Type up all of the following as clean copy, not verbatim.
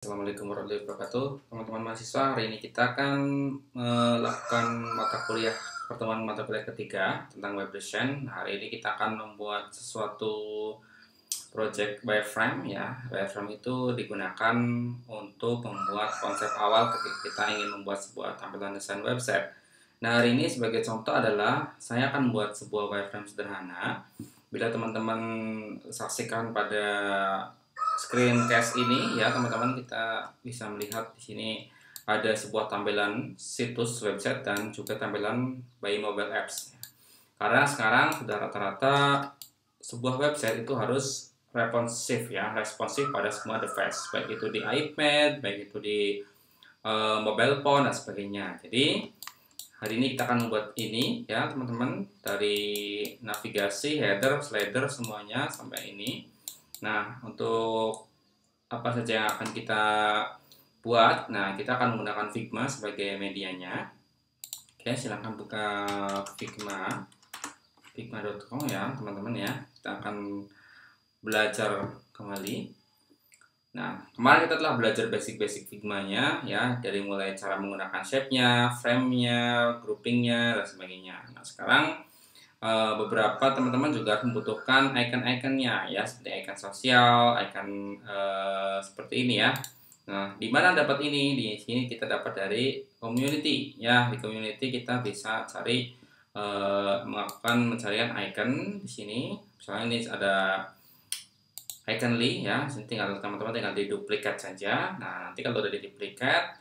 Assalamualaikum warahmatullahi wabarakatuh. Teman-teman mahasiswa, hari ini kita akan melakukan pertemuan mata kuliah ketiga tentang web design. Hari ini kita akan membuat sesuatu project wireframe ya. Wireframe itu digunakan untuk membuat konsep awal ketika kita ingin membuat sebuah tampilan desain website. Nah, hari ini sebagai contoh adalah saya akan membuat sebuah wireframe sederhana. Bila teman-teman saksikan pada screencast ini ya teman-teman, kita bisa melihat di sini ada sebuah tampilan situs website dan juga tampilan by mobile apps. Karena sekarang sudah rata-rata sebuah website itu harus responsif pada semua device, baik itu di iPad, baik itu di mobile phone dan sebagainya. Jadi hari ini kita akan membuat ini ya teman-teman, dari navigasi, header, slider semuanya sampai ini. Nah, untuk apa saja yang akan kita buat, nah kita akan menggunakan Figma sebagai medianya. Oke, silahkan buka figma.com ya teman-teman ya. Kita akan belajar kembali. Nah, kemarin kita telah belajar basic-basic Figma-nya ya, dari mulai cara menggunakan shape-nya, frame-nya, grouping-nya, dan sebagainya. Nah, sekarang beberapa teman-teman juga membutuhkan icon-iconnya ya, seperti icon sosial, icon seperti ini ya. Nah, di mana dapat ini? Di sini kita dapat dari community ya. Di community kita bisa cari melakukan pencarian icon di sini. Misalnya ini ada Iconly ya, teman-teman tinggal diduplikat saja. Nah, nanti kalau udah diduplikat,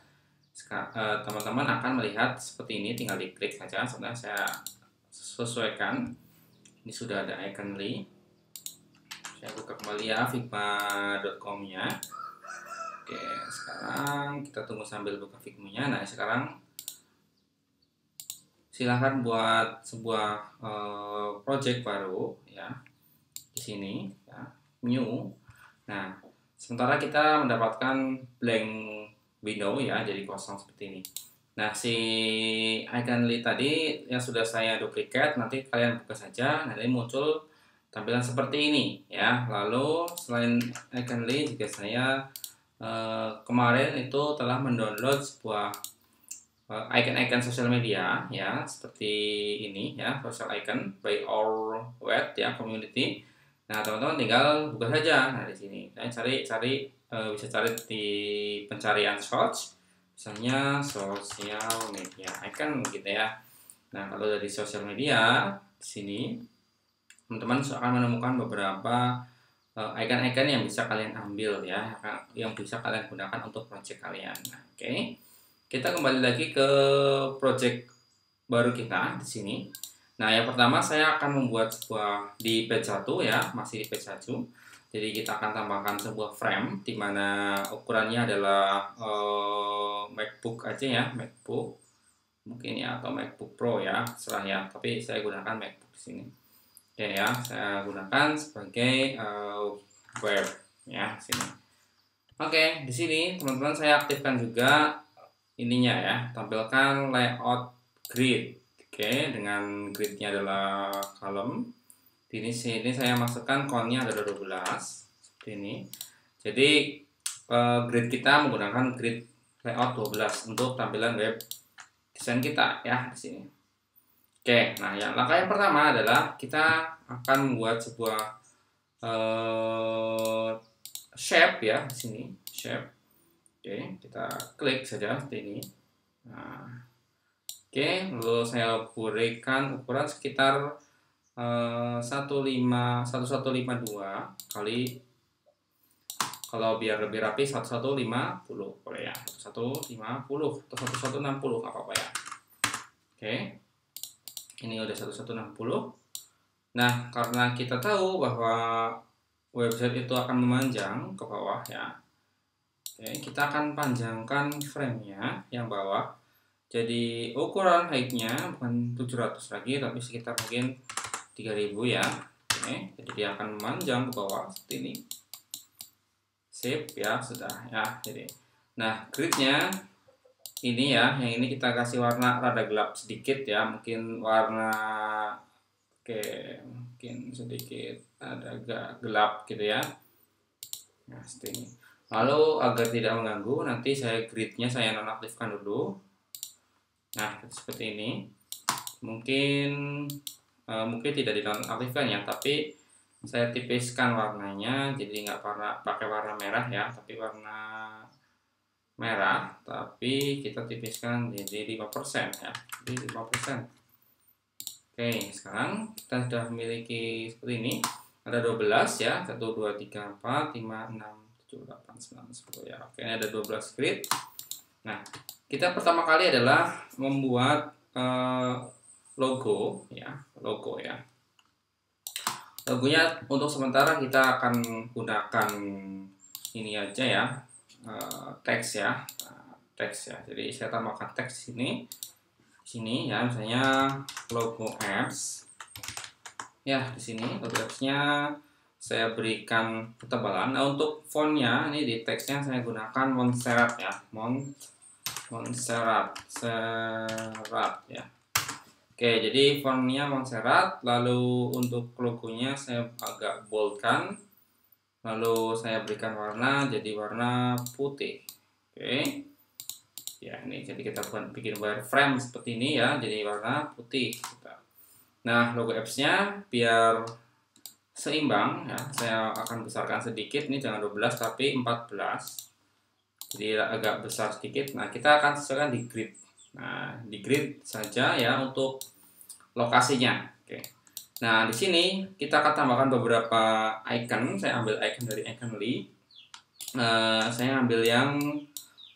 teman-teman akan melihat seperti ini, tinggal diklik saja. Sebenarnya saya sesuaikan, ini sudah ada Iconly. Saya buka kembali ya figma.com nya. Oke, sekarang kita tunggu sambil buka Figma-nya. Nah, sekarang silahkan buat sebuah project baru ya di sini ya, new. Nah, sementara kita mendapatkan blank window ya, jadi kosong seperti ini. Nah, si Iconly tadi yang sudah saya duplikat, nanti kalian buka saja, nanti muncul tampilan seperti ini ya. Lalu selain Iconly juga saya kemarin itu telah mendownload sebuah icon-icon sosial media ya, seperti ini ya, social icon by our web ya, community. Nah, teman-teman tinggal buka saja. Nah, di sini saya cari bisa cari di pencarian search, misalnya sosial media icon gitu ya. Nah, kalau dari sosial media di sini teman-teman akan menemukan beberapa icon-icon yang bisa kalian ambil ya, yang bisa kalian gunakan untuk project kalian. Nah, oke. Kita kembali lagi ke project baru kita di sini. Nah, yang pertama saya akan membuat sebuah di page 1 ya, masih di page 1. Jadi kita akan tambahkan sebuah frame di mana ukurannya adalah MacBook aja ya, MacBook mungkin ya, atau MacBook Pro ya, serah ya. Tapi saya gunakan MacBook di sini. Oke ya, saya gunakan sebagai web ya sini. Oke, di sini teman-teman saya aktifkan juga ininya ya, tampilkan layout grid. Oke, dengan gridnya adalah column. Di sini saya masukkan countnya adalah 12 seperti ini. Jadi grid kita menggunakan grid layout 12 untuk tampilan web desain kita ya di sini. Oke, nah langkah yang pertama adalah kita akan membuat sebuah shape ya di sini, shape. Oke, kita klik saja seperti ini. Nah, oke, lalu saya berikan ukuran sekitar 1152 kali, kalau biar lebih rapi 1150 boleh ya, 1150 atau 1160 apa-apa ya. Oke, ini udah 1160. Nah, karena kita tahu bahwa website itu akan memanjang ke bawah ya, oke, kita akan panjangkan frame-nya yang bawah. Jadi ukuran height-nya bukan 700 lagi, tapi sekitar mungkin 3000 ya. Oke, jadi dia akan memanjang ke bawah seperti ini. Sip ya, sudah ya. Jadi, nah grid-nya ini ya, yang ini kita kasih warna rada gelap sedikit ya, mungkin warna mungkin sedikit ada agak gelap gitu ya. Nah, seperti ini. Lalu agar tidak mengganggu, nanti saya gridnya saya nonaktifkan dulu. Nah, seperti ini. Mungkin tidak dinonaktifkan ya, tapi saya tipiskan warnanya, jadi nggak pakai warna merah ya, tapi warna merah, tapi kita tipiskan jadi 5% ya, jadi 5%. Oke, sekarang kita sudah memiliki seperti ini. Ada 12 ya, 1, 2, 3, 4, 5, 6, 7, 8, 9, 10 ya. Oke, ini ada 12 grid. Nah, kita pertama kali adalah membuat logo ya. Logonya untuk sementara kita akan gunakan ini aja ya, teks ya. Teks ya. Jadi saya tambahkan teks sini ya, misalnya logo apps. Ya, di sini logo apps-nya saya berikan ketebalan. Nah, untuk fontnya ini di teksnya saya gunakan Montserrat ya. Montserrat ya. Oke, jadi fontnya Montserrat. Lalu untuk logonya saya agak boldkan. Lalu saya berikan warna jadi warna putih. Oke. Ya, ini jadi kita bikin wireframe seperti ini ya, jadi warna putih. Nah, logo apps-nya biar seimbang ya, saya akan besarkan sedikit, ini jangan 12 tapi 14. Jadi agak besar sedikit. Nah, kita akan sesuaikan di grid. Nah, di grid saja ya untuk lokasinya. Oke. Nah, di sini kita akan tambahkan beberapa icon. Saya ambil icon dari Iconly. Saya ambil yang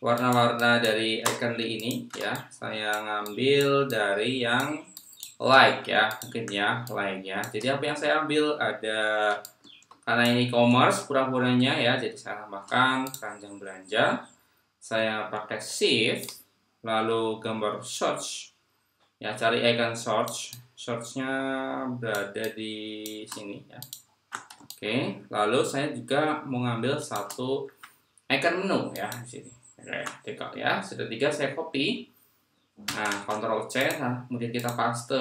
warna-warna dari Iconly ini ya. Saya ngambil dari yang like ya, mungkin ya, like ya. Jadi apa yang saya ambil ada, karena ini e-commerce pura-puranya ya, jadi saya tambahkan keranjang belanja. Saya pakai shift, lalu gambar search ya, cari icon searchnya berada di sini ya. Oke, lalu saya juga mau ngambil satu icon menu ya di sini. Oke, ya, sudah 3 saya copy. Nah, Ctrl C, nah, kemudian kita paste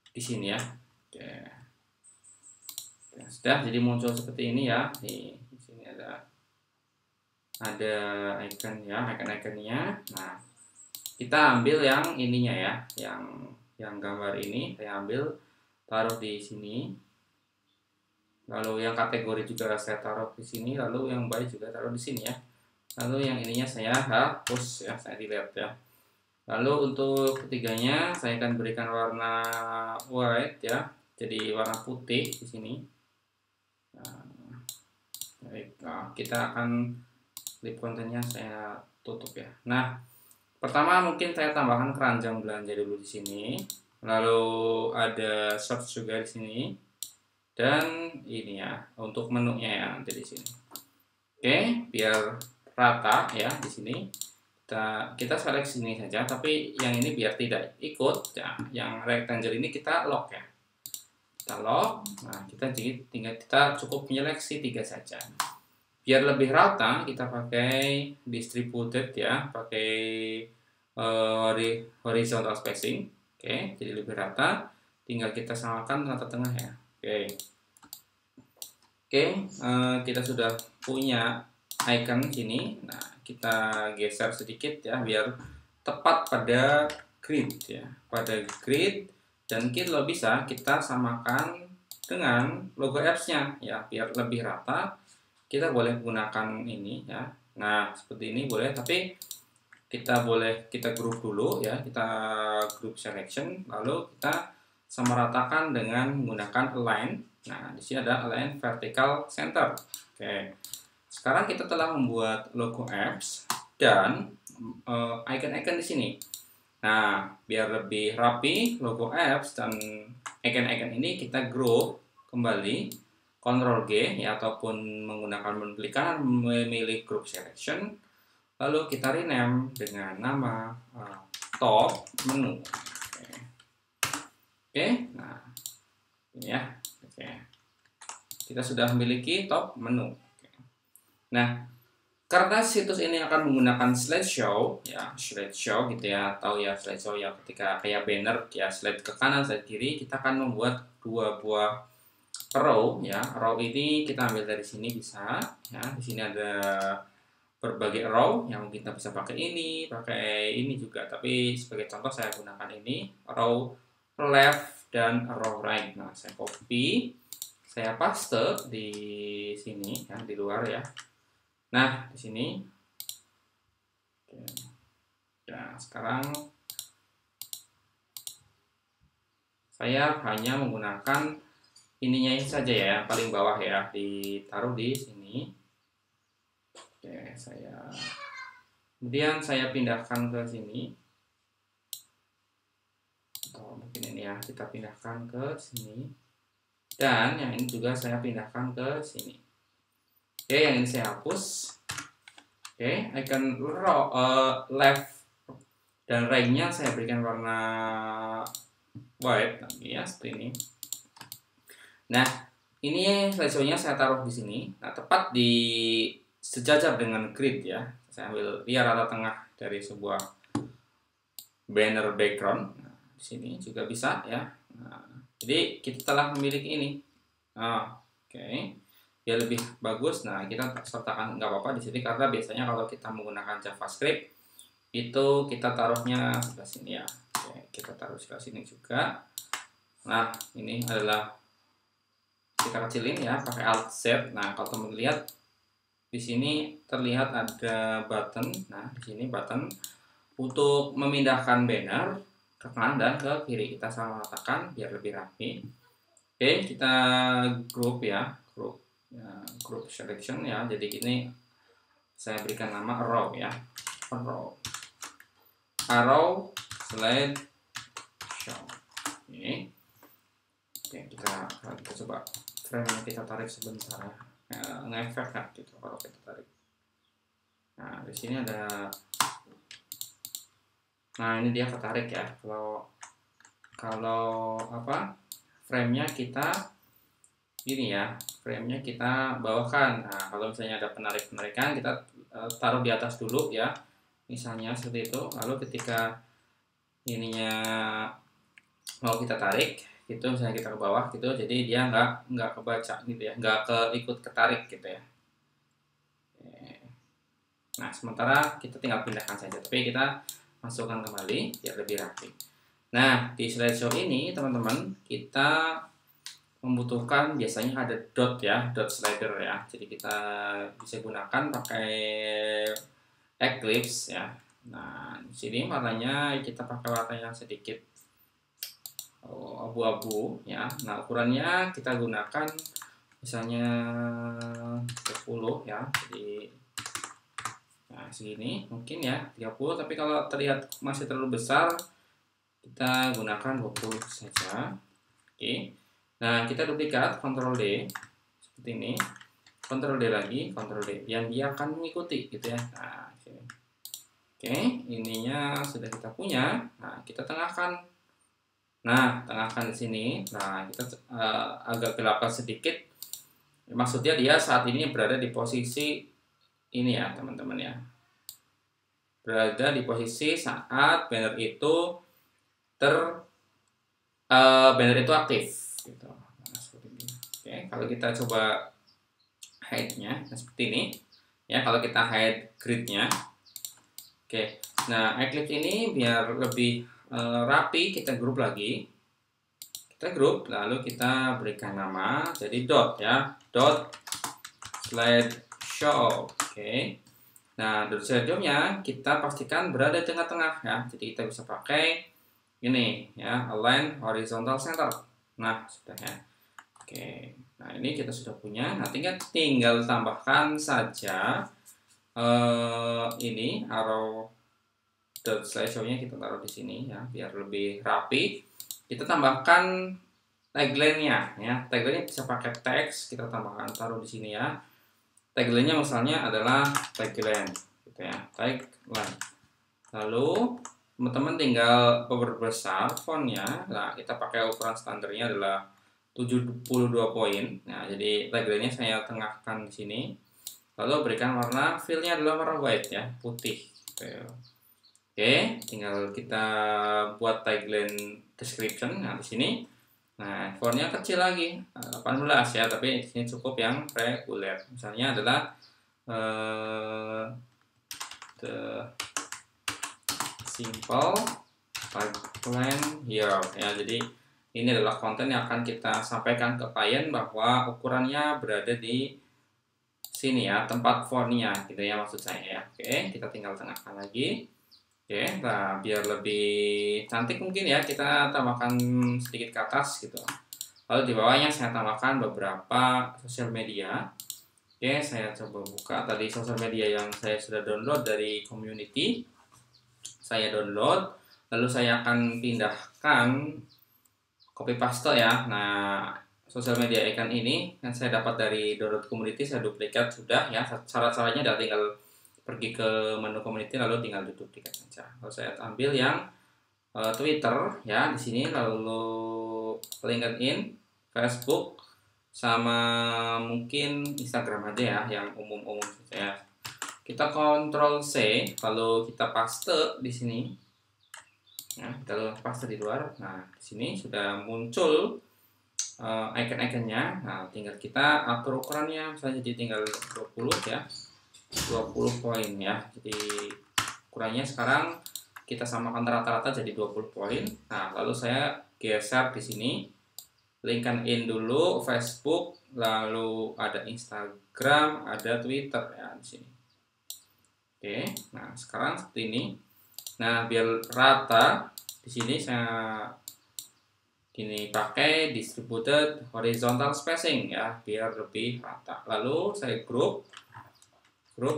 di sini ya. Oke. Ya, sudah jadi muncul seperti ini ya. Di sini ada icon ya, icon-iconnya. Nah, kita ambil yang ininya ya, yang gambar ini saya ambil taruh di sini. Lalu yang kategori juga saya taruh di sini, lalu yang baik juga taruh di sini ya. Lalu yang ininya saya hapus ya, saya delete ya. Lalu untuk ketiganya saya akan berikan warna white ya, jadi warna putih di sini. Nah, baik, nah, kita akan lip kontennya saya tutup ya. Nah, pertama mungkin saya tambahkan keranjang belanja dulu di sini. Lalu ada search juga di sini. Dan ini ya untuk menunya ya nanti di sini. Oke, biar rata ya di sini. Kita seleksi ini saja, tapi yang ini biar tidak ikut ya, yang rectangle ini kita lock ya, kita lock. Nah, kita cukup menyeleksi 3 saja biar lebih rata. Kita pakai distributed ya, pakai horizontal spacing. Oke, jadi lebih rata, tinggal kita samakan rata tengah ya. Oke, kita sudah punya icon sini. Nah, kita geser sedikit ya biar tepat pada grid ya, dan kalau bisa kita samakan dengan logo apps-nya ya biar lebih rata. Kita boleh gunakan ini ya. Nah, seperti ini boleh, tapi kita group dulu ya, kita group selection, lalu kita samaratakan dengan menggunakan align. Nah, di sini ada align vertical center. Oke. Sekarang kita telah membuat logo apps dan icon-icon di sini. Nah, biar lebih rapi logo apps dan icon-icon ini kita group kembali, Ctrl G ya, ataupun menggunakan menu klik kanan memilih group selection, lalu kita rename dengan nama top menu. Oke, nah ini ya. Oke, kita sudah memiliki top menu. Oke. Nah, karena situs ini akan menggunakan slideshow gitu ya, atau ya slideshow ya ketika kayak banner ya, slide ke kanan, slide kiri, kita akan membuat 2 buah row ya. Row ini kita ambil dari sini bisa ya. Di sini ada berbagai row yang kita bisa pakai ini juga. Tapi sebagai contoh saya gunakan ini row left dan row right. Nah, saya copy, saya paste di sini ya, di luar ya. Nah, di sini. Oke. Nah, sekarang saya hanya menggunakan ininya saja ya, paling bawah ya, ditaruh di sini. Oke, kemudian saya pindahkan ke sini. Atau mungkin ini ya, kita pindahkan ke sini. Dan yang ini juga saya pindahkan ke sini. Oke, yang ini saya hapus. Oke, icon left dan right-nya saya berikan warna white ya, seperti ini. Nah, ini slideshow-nya saya taruh di sini. Nah, tepat di sejajar dengan grid ya. Saya ambil dia rata tengah dari sebuah banner background. Nah, di sini juga bisa ya. Nah, jadi kita telah memiliki ini. Oke. Biar lebih bagus. Nah, kita sertakan nggak apa-apa di sini karena biasanya kalau kita menggunakan JavaScript itu kita taruhnya sebelah sini ya. Oke, kita taruh sebelah sini juga. Nah, ini adalah kita kecilin ya pakai Alt Z. Nah, kalau teman lihat di sini terlihat ada button. Nah, di sini button untuk memindahkan banner ke kanan dan ke kiri. Kita sama ratakan biar lebih rapi. Oke, kita group ya, group selection ya. Jadi ini saya berikan nama row ya, arrow slide show. Oke, kita coba frame kita tarik sebentar ya, ngefek kan gitu kalau kita tarik. Nah, di sini ada, nah ini dia ketarik ya. Kalau apa, frame-nya kita ini ya, frame-nya kita bawahkan. Nah, kalau misalnya ada penarikan kita taruh di atas dulu ya, misalnya seperti itu. Lalu ketika ininya mau kita tarik gitu, misalnya kita ke bawah gitu, jadi dia nggak kebaca gitu ya, nggak ikut ketarik gitu ya. Nah, sementara kita tinggal pindahkan saja, tapi kita masukkan kembali biar lebih rapi. Nah, di slideshow ini teman-teman kita membutuhkan biasanya ada dot ya, dot slider ya. Jadi kita bisa gunakan pakai Eclipse ya. Nah, di sini warnanya kita pakai warna yang sedikit abu-abu ya. Nah, ukurannya kita gunakan misalnya 10 ya. Jadi nah, segini mungkin ya 30, tapi kalau terlihat masih terlalu besar kita gunakan 20 saja. Oke. Nah, kita duplikat Ctrl D seperti ini. Ctrl D lagi, Ctrl D. Yang dia akan mengikuti gitu ya. Nah, sini. Oke, ininya sudah kita punya. Nah, kita tengahkan. Nah, tengahkan di sini. Nah, kita agak gelapkan sedikit. Maksudnya dia saat ini berada di posisi ini ya, teman-teman ya. Berada di posisi saat banner itu banner itu aktif gitu. Nah, seperti ini. Oke, kalau kita coba hide-nya nah, seperti ini ya. Kalau kita hide grid-nya, oke. Nah, Eclipse ini biar lebih rapi, kita grup lagi. Kita grup, lalu kita berikan nama jadi dot ya, dot slide show. Oke. Nah, dot slide show-nya kita pastikan berada di tengah-tengah ya. Jadi kita bisa pakai ini ya, align horizontal center. Nah, sudah ya. Oke. Nah, ini kita sudah punya. Nah, tinggal tambahkan saja ini arrow dot slideshow-nya kita taruh di sini ya, biar lebih rapi. Kita tambahkan tagline-nya ya. Tagline-nya bisa pakai teks, kita tambahkan taruh di sini ya. Tagline-nya misalnya adalah tagline gitu ya, tagline. Lalu teman-teman tinggal perbesar fontnya. Nah, kita pakai ukuran standarnya adalah 72 poin. Nah, jadi tagline-nya saya tengahkan di sini. Lalu berikan warna, fill-nya adalah warna white ya, putih. Oke, tinggal kita buat tagline description. Nah, di sini Nah, fontnya kecil lagi, 18 ya, tapi di sini cukup yang reguler. Misalnya adalah the simple tagline here ya. Jadi ini adalah konten yang akan kita sampaikan ke klien bahwa ukurannya berada di sini ya, tempat fontnya gitu ya maksud saya ya. Oke, kita tinggal tengahkan lagi. Oke, nah biar lebih cantik mungkin ya, kita tambahkan sedikit ke atas gitu. Lalu di bawahnya saya tambahkan beberapa sosial media. Oke, saya coba buka tadi sosial media yang saya sudah download dari community. Saya download, lalu saya akan pindahkan copy paste ya. Nah, sosial media icon ini yang saya dapat dari download community saya duplikat sudah ya. Cara-caranya adalah tinggal pergi ke menu community lalu tinggal duplikat saja. Lalu saya ambil yang Twitter ya di sini, lalu LinkedIn, Facebook, sama mungkin Instagram aja ya yang umum-umum saja. Kita Ctrl C lalu kita paste di sini. Nah, kita paste di luar. Nah, di sini sudah muncul icon-iconnya. Nah, tinggal kita atur ukurannya, misalnya jadi tinggal 20 ya. 20 poin ya. Jadi ukurannya sekarang kita samakan rata-rata jadi 20 poin. Nah, lalu saya geser di sini. LinkedIn dulu, Facebook, lalu ada Instagram, ada Twitter ya di sini. Oke, nah sekarang seperti ini. Nah, biar rata di sini saya ini pakai distributed horizontal spacing ya, biar lebih rata. Lalu saya grup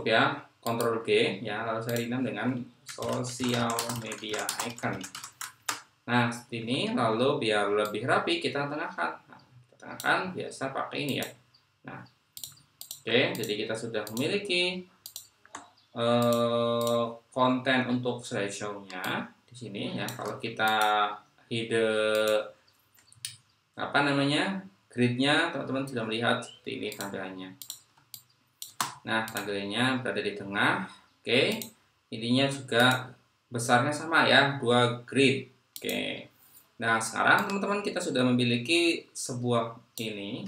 ya, Ctrl G ya, lalu saya rename dengan sosial media icon. Nah, seperti ini. Lalu biar lebih rapi kita tengahkan. Nah, kita tengahkan biasa pakai ini ya. Nah, oke, jadi kita sudah memiliki konten untuk slideshow-nya di sini ya. Kalau kita hide grid-nya, teman-teman sudah melihat seperti ini tampilannya. Nah, tampilannya berada di tengah. Oke, ininya juga besarnya sama ya, 2 grid. Oke. Nah, sekarang teman-teman kita sudah memiliki sebuah ini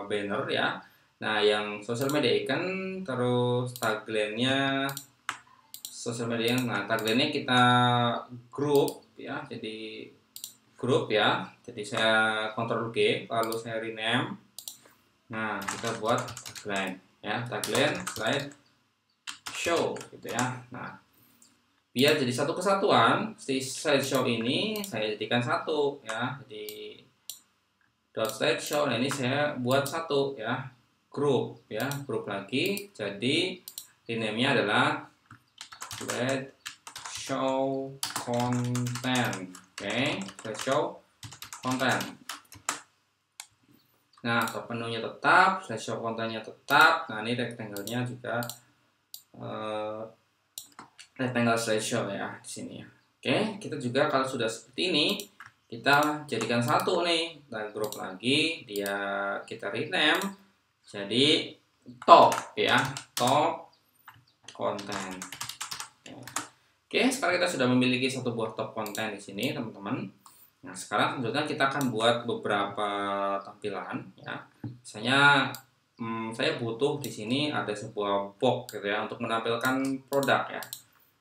banner ya. Nah, yang sosial media icon, terus tagline-nya sosial media. Nah, tagline-nya kita grup ya. Jadi grup ya. Jadi saya Ctrl G, lalu saya rename. Nah, kita buat tagline ya, tagline slide show gitu ya. Nah, biar jadi satu kesatuan, si slideshow ini saya jadikan satu ya. Jadi dot slideshow, nah ini saya buat satu ya, grup ya, grup lagi. Jadi rename-nya adalah slideshow content. Oke, slideshow content. Nah, penuhnya tetap, slideshow kontennya tetap. Nah, ini rectangle-nya juga rectangle slideshow ya di sini ya. Oke, kita juga kalau sudah seperti ini, kita jadikan satu nih, dan grup lagi, dia kita rename jadi top ya, top konten. Oke, sekarang kita sudah memiliki satu buah top konten di sini, teman-teman. Nah, sekarang tentunya kita akan buat beberapa tampilan ya. Misalnya saya butuh di sini ada sebuah box gitu ya untuk menampilkan produk ya.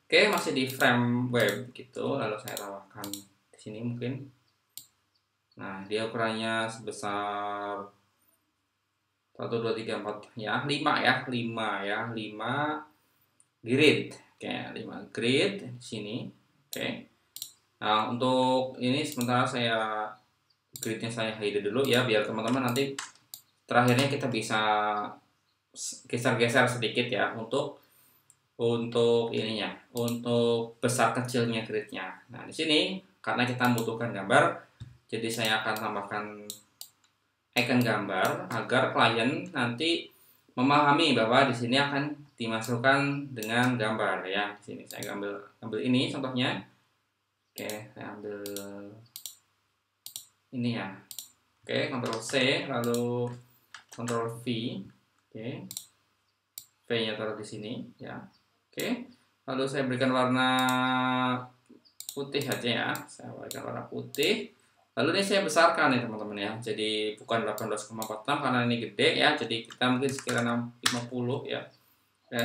Oke, masih di frame web gitu, lalu saya tambahkan di sini mungkin. Nah, dia ukurannya sebesar 1 2 3 4 ya, 5 ya, 5 grid. Oke, 5 grid di sini. Oke. Nah, untuk ini sementara saya gridnya saya hide dulu ya, biar teman-teman nanti terakhirnya kita bisa geser-geser sedikit ya untuk ininya, untuk besar kecilnya gridnya. Nah, di sini karena kita membutuhkan gambar, jadi saya akan tambahkan icon gambar agar klien nanti memahami bahwa di sini akan dimasukkan dengan gambar ya. Di sini saya ambil ini contohnya. Oke, saya ambil ini ya. Oke, Ctrl C lalu Ctrl V. Oke. V-nya taruh di sini ya. Oke. Lalu saya berikan warna putih aja ya. Saya berikan warna putih. Lalu ini saya besarkan ya teman-teman ya. Jadi bukan 18,46 karena ini gede ya. Jadi kita mungkin sekiranya 50 ya.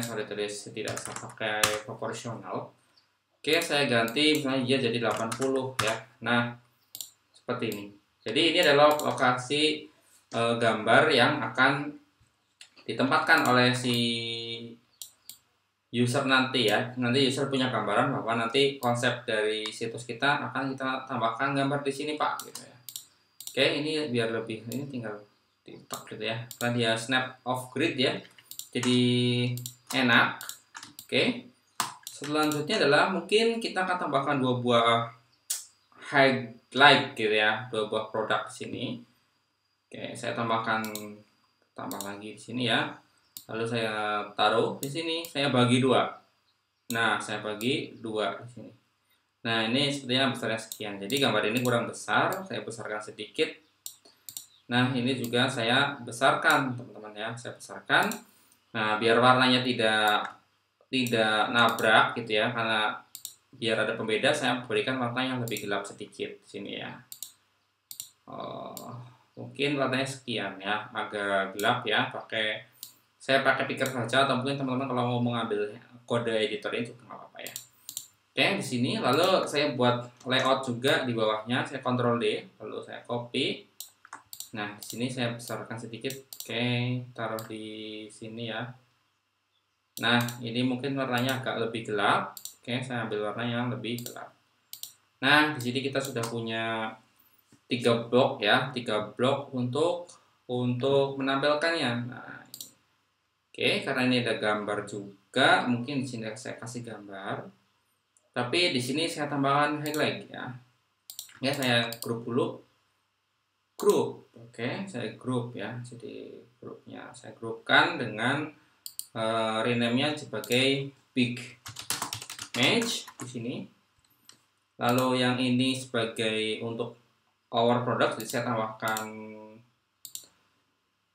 Sorry tulis tidak usah pakai proporsional. Oke, saya ganti misalnya dia jadi 80 ya. Nah, seperti ini. Jadi ini adalah lokasi gambar yang akan ditempatkan oleh si user nanti ya. Nanti user punya gambaran bahwa nanti konsep dari situs kita akan kita tambahkan gambar di sini Pak gitu ya. Oke, ini biar lebih ini tinggal ditak gitu ya. Karena dia snap off grid ya. Jadi enak. Oke. Selanjutnya adalah mungkin kita akan tambahkan dua buah highlight gitu ya, dua buah produk di sini. Oke, saya tambah lagi di sini ya. Lalu saya taruh di sini, saya bagi dua. Nah, saya bagi dua di sini. Nah, ini sepertinya besarnya sekian. Jadi gambar ini kurang besar, saya besarkan sedikit. Nah, ini juga saya besarkan, teman-teman ya. Saya besarkan. Nah, biar warnanya tidak nabrak gitu ya, karena biar ada pembeda, saya berikan warna yang lebih gelap sedikit di sini ya. Mungkin warnanya sekian ya, agak gelap ya. Saya pakai picker saja, atau mungkin teman-teman kalau mau mengambil kode editor itu nggak apa-apa ya. Oke, di sini lalu saya buat layout juga di bawahnya, saya Ctrl D, lalu saya copy. Nah, di sini saya besarkan sedikit. Oke, taruh di sini ya. Nah, ini mungkin warnanya agak lebih gelap. Oke, saya ambil warna yang lebih gelap. Nah, di sini kita sudah punya 3 blok ya, 3 blok untuk menampilkannya. Nah, oke, karena ini ada gambar juga, mungkin di sini saya kasih gambar. Tapi di sini saya tambahkan highlight ya. Ya, saya grup dulu. Grup. Oke, saya grup ya. Jadi grupnya saya grupkan dengan rename-nya sebagai big image di sini. Lalu yang ini sebagai untuk our product, jadi saya tambahkan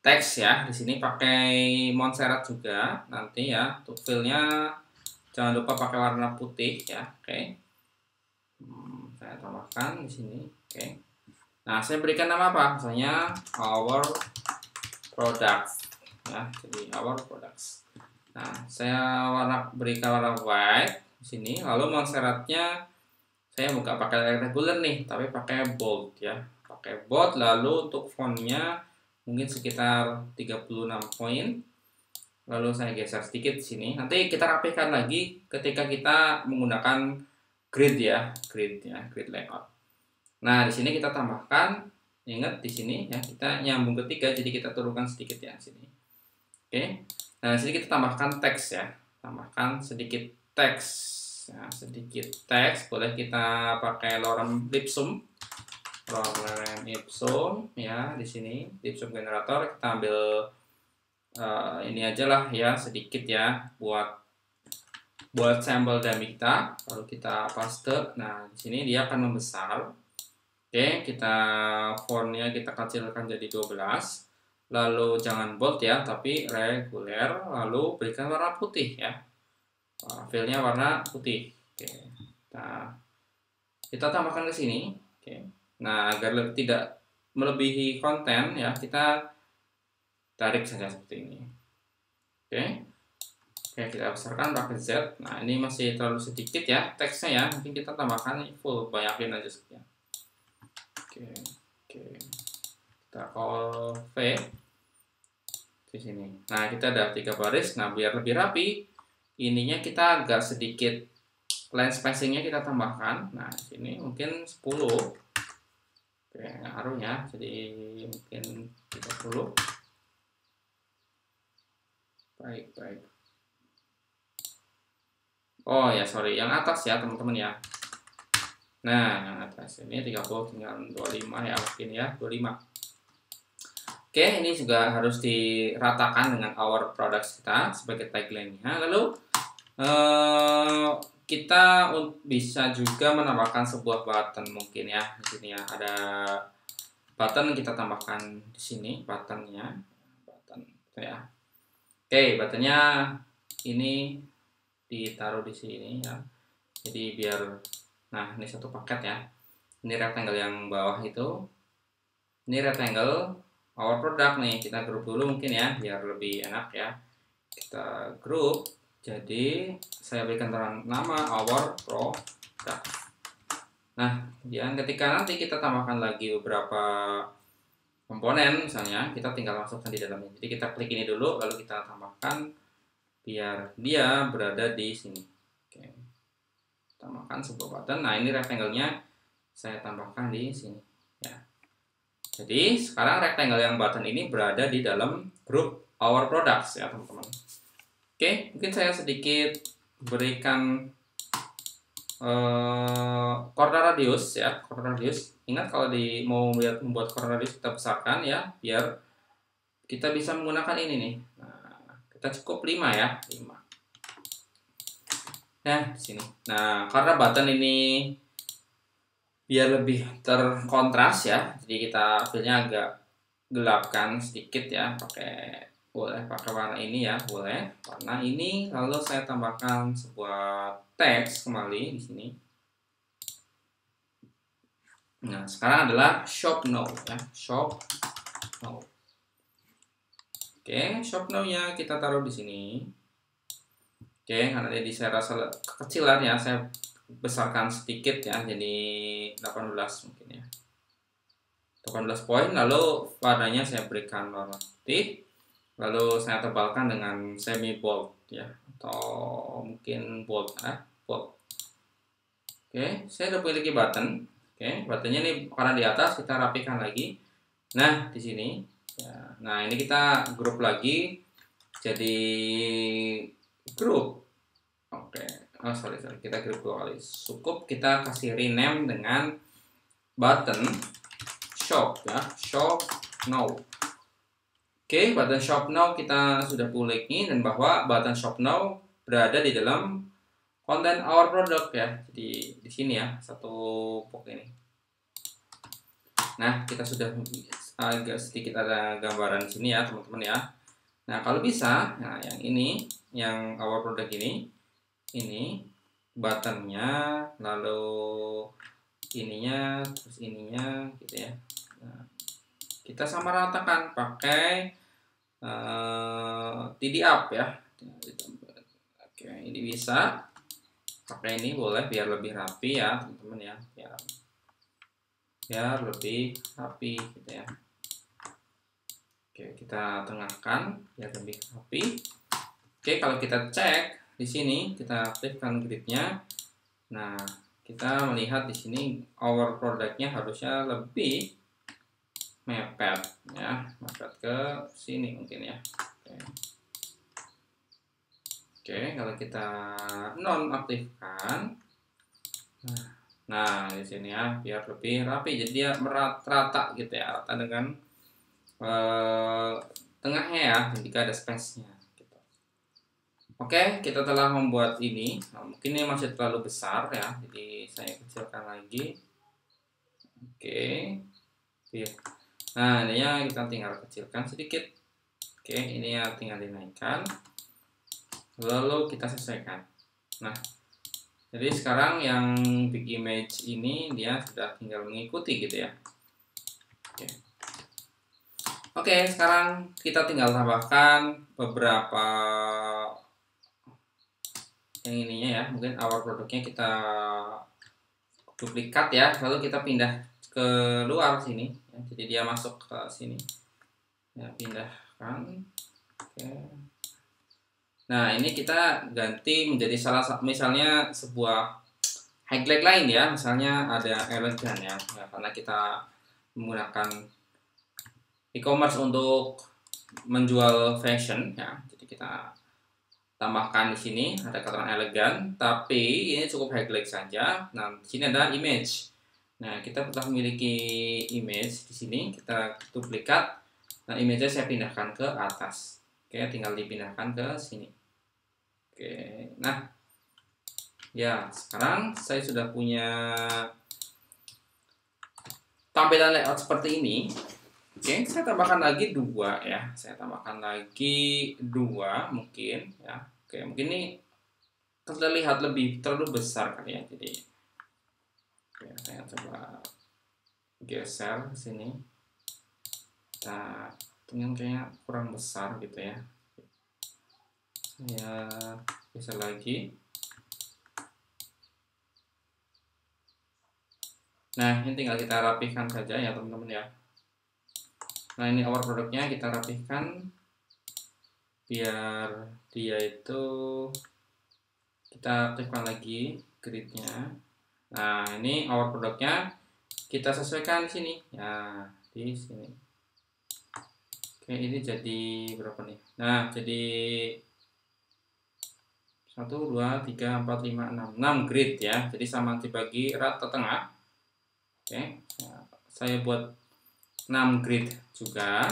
teks ya. Di sini pakai Montserrat juga nanti ya. Untuk fill-nya jangan lupa pakai warna putih ya. Oke. Saya tambahkan di sini. Oke. Nah, saya berikan nama apa? Misalnya our products ya. Jadi our products. Nah, saya berikan warna white di sini. Lalu Montserratnya saya bukan pakai regular nih, tapi pakai bold ya. Pakai bold, lalu untuk fontnya mungkin sekitar 36 poin. Lalu saya geser sedikit di sini. Nanti kita rapikan lagi ketika kita menggunakan grid layout. Nah, di sini kita tambahkan, ingat di sini ya, kita nyambung ketiga, jadi kita turunkan sedikit ya sini. Oke. Nah, di sini kita tambahkan teks ya. Tambahkan sedikit teks. Ya, sedikit teks, boleh kita pakai lorem ipsum ya. Di sini ipsum generator kita ambil ini aja lah ya, sedikit ya, buat sampel dummy kita. Lalu kita paste. Nah, di sini dia akan membesar. Oke, kita fontnya kita kecilkan jadi 12. Lalu jangan bold ya, tapi reguler. Lalu berikan warna putih ya. Fill-nya warna putih. Oke. Nah, kita tambahkan ke sini. Oke. Nah, agar tidak melebihi konten ya, kita tarik saja seperti ini. Oke. Oke, kita besarkan pakai Z. Nah, ini masih terlalu sedikit ya teksnya ya. Mungkin kita tambahkan full, banyakin aja sekian. Oke. Kita call V di sini. Nah, kita ada 3 baris. Nah, biar lebih rapi, ininya kita agak sedikit line spacingnya kita tambahkan. Nah, di sini mungkin 10. Oke, ngaruhnya jadi mungkin 30. Baik. Oh ya, sorry, yang atas ya teman-teman ya. Nah, yang atas ini 30 tinggal 25 ya, mungkin ya 25. Oke, ini juga harus diratakan dengan our products kita sebagai tagline-nya. Lalu kita bisa juga menambahkan sebuah button mungkin ya. Di sini ya ada button, kita tambahkan di sini buttonnya, button ya. Oke, buttonnya ini ditaruh di sini ya. Jadi biar, nah ini satu paket ya. Ini rectangle yang bawah itu. Ini rectangle our product nih. Kita grup dulu mungkin ya, biar lebih enak ya. Kita grup. Jadi saya berikan nama our product. Nah, kemudian ketika nanti kita tambahkan lagi beberapa komponen, misalnya kita tinggal masukkan di dalamnya. Jadi kita klik ini dulu, lalu kita tambahkan biar dia berada di sini. Oke. Tambahkan sebuah button. Nah, ini rectangle-nya saya tambahkan di sini ya. Jadi sekarang rectangle yang button ini berada di dalam grup our products ya, teman-teman. Oke, mungkin saya sedikit berikan corner radius ya, corner radius. Ingat kalau mau membuat corner radius kita besarkan ya, biar kita bisa menggunakan ini nih. Nah, kita cukup 5 ya, 5. Nah, di sini. Nah, karena button ini biar lebih terkontras ya, jadi kita fillnya agak gelapkan sedikit ya, boleh pakai warna ini ya, boleh warna ini. Lalu saya tambahkan sebuah teks kembali di sini. Nah, sekarang adalah shop now ya, shop now. Oke, shop now-nya kita taruh di sini. Oke, karena ini saya rasa kekecilan ya, saya besarkan sedikit ya, jadi 18 mungkin ya. 18 poin, lalu warnanya saya berikan warna putih. Lalu saya tebalkan dengan semi bold ya, atau mungkin bold ya, bold. Oke, saya sudah memiliki button. Oke, buttonnya ini karena di atas, kita rapikan lagi. Nah, di sini ya. Nah, ini kita grup lagi jadi grup. Oke, sorry, kita grup 2 kali. Cukup kita kasih rename dengan button shop ya, shop now. Oke, button shop now kita sudah publiknya, dan bahwa button shop now berada di dalam konten our product ya. Jadi di sini ya, satu box ini. Nah, kita sudah agak sedikit ada gambaran di sini ya, teman-teman ya. Nah, kalau bisa, nah yang ini, yang our product ini buttonnya, lalu ininya, terus ininya gitu ya. Nah, kita sama ratakan pakai tidy up ya. Oke, ini bisa pakai ini, boleh biar lebih rapi ya, teman-teman ya, biar lebih rapi gitu ya. Oke, kita tengahkan biar lebih rapi. Oke, kalau kita cek di sini, kita aktifkan gridnya. Nah, kita melihat di sini our product-nya harusnya lebih mepet ya, mepet ke sini mungkin ya. Oke, kalau kita nonaktifkan, nah di sini ya, biar lebih rapi, jadi dia merata gitu ya, rata dengan tengahnya ya, jika ada space-nya gitu. Oke, kita telah membuat ini. Nah, mungkin ini masih terlalu besar ya, jadi saya kecilkan lagi. Oke, nah ini ya, kita tinggal kecilkan sedikit. Oke, ini ya tinggal dinaikkan, lalu kita sesuaikan. Nah, jadi sekarang yang big image ini dia sudah tinggal mengikuti gitu ya. Oke, sekarang kita tinggal tambahkan beberapa yang ininya ya, mungkin our produknya kita duplikat ya, lalu kita pindah ke luar sini ya, jadi dia masuk ke sini ya, pindahkan. Oke, nah ini kita ganti menjadi salah satu, misalnya sebuah highlight lain ya, misalnya ada elegan ya, karena kita menggunakan e-commerce untuk menjual fashion ya, jadi kita tambahkan di sini ada kata elegan, tapi ini cukup highlight saja. Nah, di sini ada image. Nah, kita telah memiliki image di sini, kita duplikat. Nah, image-nya saya pindahkan ke atas. Oke, tinggal dipindahkan ke sini. Oke, nah, ya sekarang saya sudah punya tampilan layout seperti ini. Oke, saya tambahkan lagi 2 ya. Saya tambahkan lagi 2 mungkin ya. Oke, mungkin ini terlihat terlalu besar kali ya. Jadi Ya, saya coba geser ke sini. Nah, ini kayaknya kurang besar gitu ya. Saya geser lagi. Nah, ini tinggal kita rapihkan saja ya teman-teman ya. Nah, ini awal produknya kita rapihkan biar dia itu kita aktifkan lagi gridnya. Nah, ini awal produknya kita sesuaikan di sini ya, di sini. Oke, ini jadi berapa nih? Nah, jadi 1, 2, 3, 4, 5, 6 grid ya. Jadi sama dibagi rata tengah. Oke, saya buat 6 grid juga.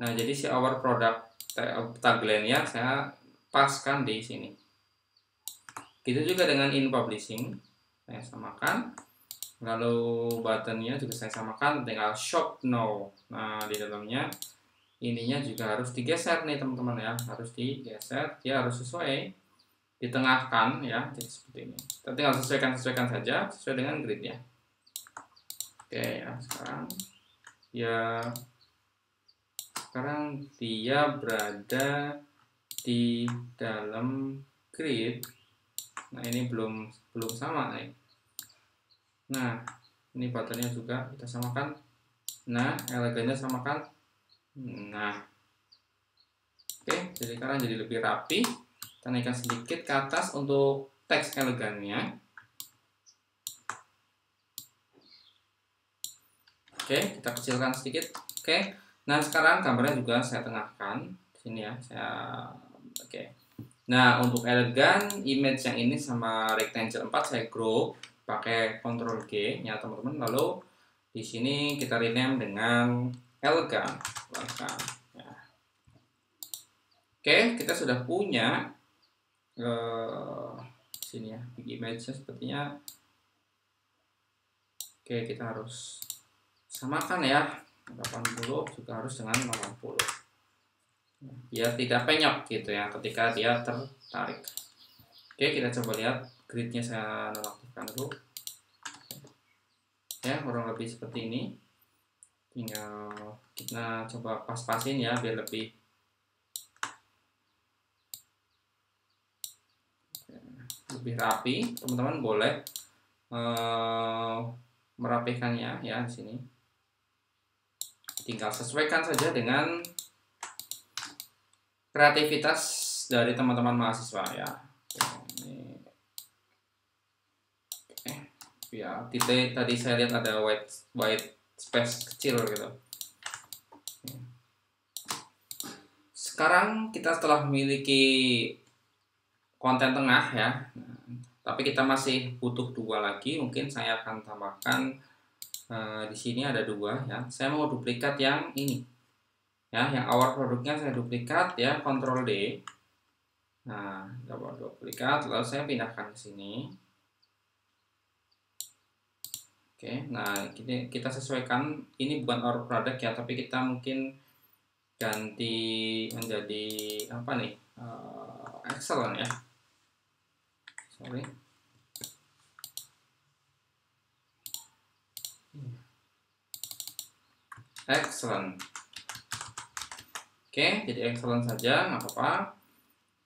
Nah, jadi si our product tagline ya saya paskan di sini. Gitu juga dengan in publishing, saya samakan. Lalu buttonnya juga saya samakan, tinggal shop now. Nah, di dalamnya ininya juga harus digeser nih teman-teman ya, harus digeser, dia harus sesuai, ditengahkan ya, jadi seperti ini. Kita tinggal sesuaikan saja sesuai dengan gridnya. Oke ya, sekarang dia berada di dalam grid. Nah, ini belum sama nih. Nah, ini buttonnya juga kita samakan. Nah, elegannya samakan. Nah, oke, jadi sekarang jadi lebih rapi. Kita naikkan sedikit ke atas untuk teks elegannya. Oke, kita kecilkan sedikit. Oke, nah sekarang gambarnya juga saya tengahkan sini ya. Oke. Nah, untuk elegan image yang ini sama rectangle 4 saya group pakai Ctrl G ya teman-teman. Lalu di sini kita rename dengan elegan. Ya. Oke, kita sudah punya sini ya, big image-nya sepertinya. Oke, kita harus samakan ya, 80 juga harus dengan 80 biar tidak penyok gitu ya ketika dia tertarik. Oke, kita coba lihat gridnya, saya nonaktifkan dulu ya, kurang lebih seperti ini. Tinggal kita coba pas-pasin ya biar lebih rapi. Teman-teman boleh merapikannya ya di sini. Tinggal sesuaikan saja dengan kreativitas dari teman-teman mahasiswa ya. Ya, tadi saya lihat ada white space kecil gitu. Sekarang kita setelah memiliki konten tengah ya, tapi kita masih butuh 2 lagi. Mungkin saya akan tambahkan di sini ada 2 ya. Saya mau duplikat yang ini ya, yang awal produknya saya duplikat ya, Ctrl D. Nah, coba duplikat, lalu saya pindahkan ke sini. Oke, nah kita sesuaikan, ini bukan our product ya, tapi kita mungkin ganti menjadi apa nih, excellent ya, sorry. Excellent. Oke, jadi excellent saja, nggak apa-apa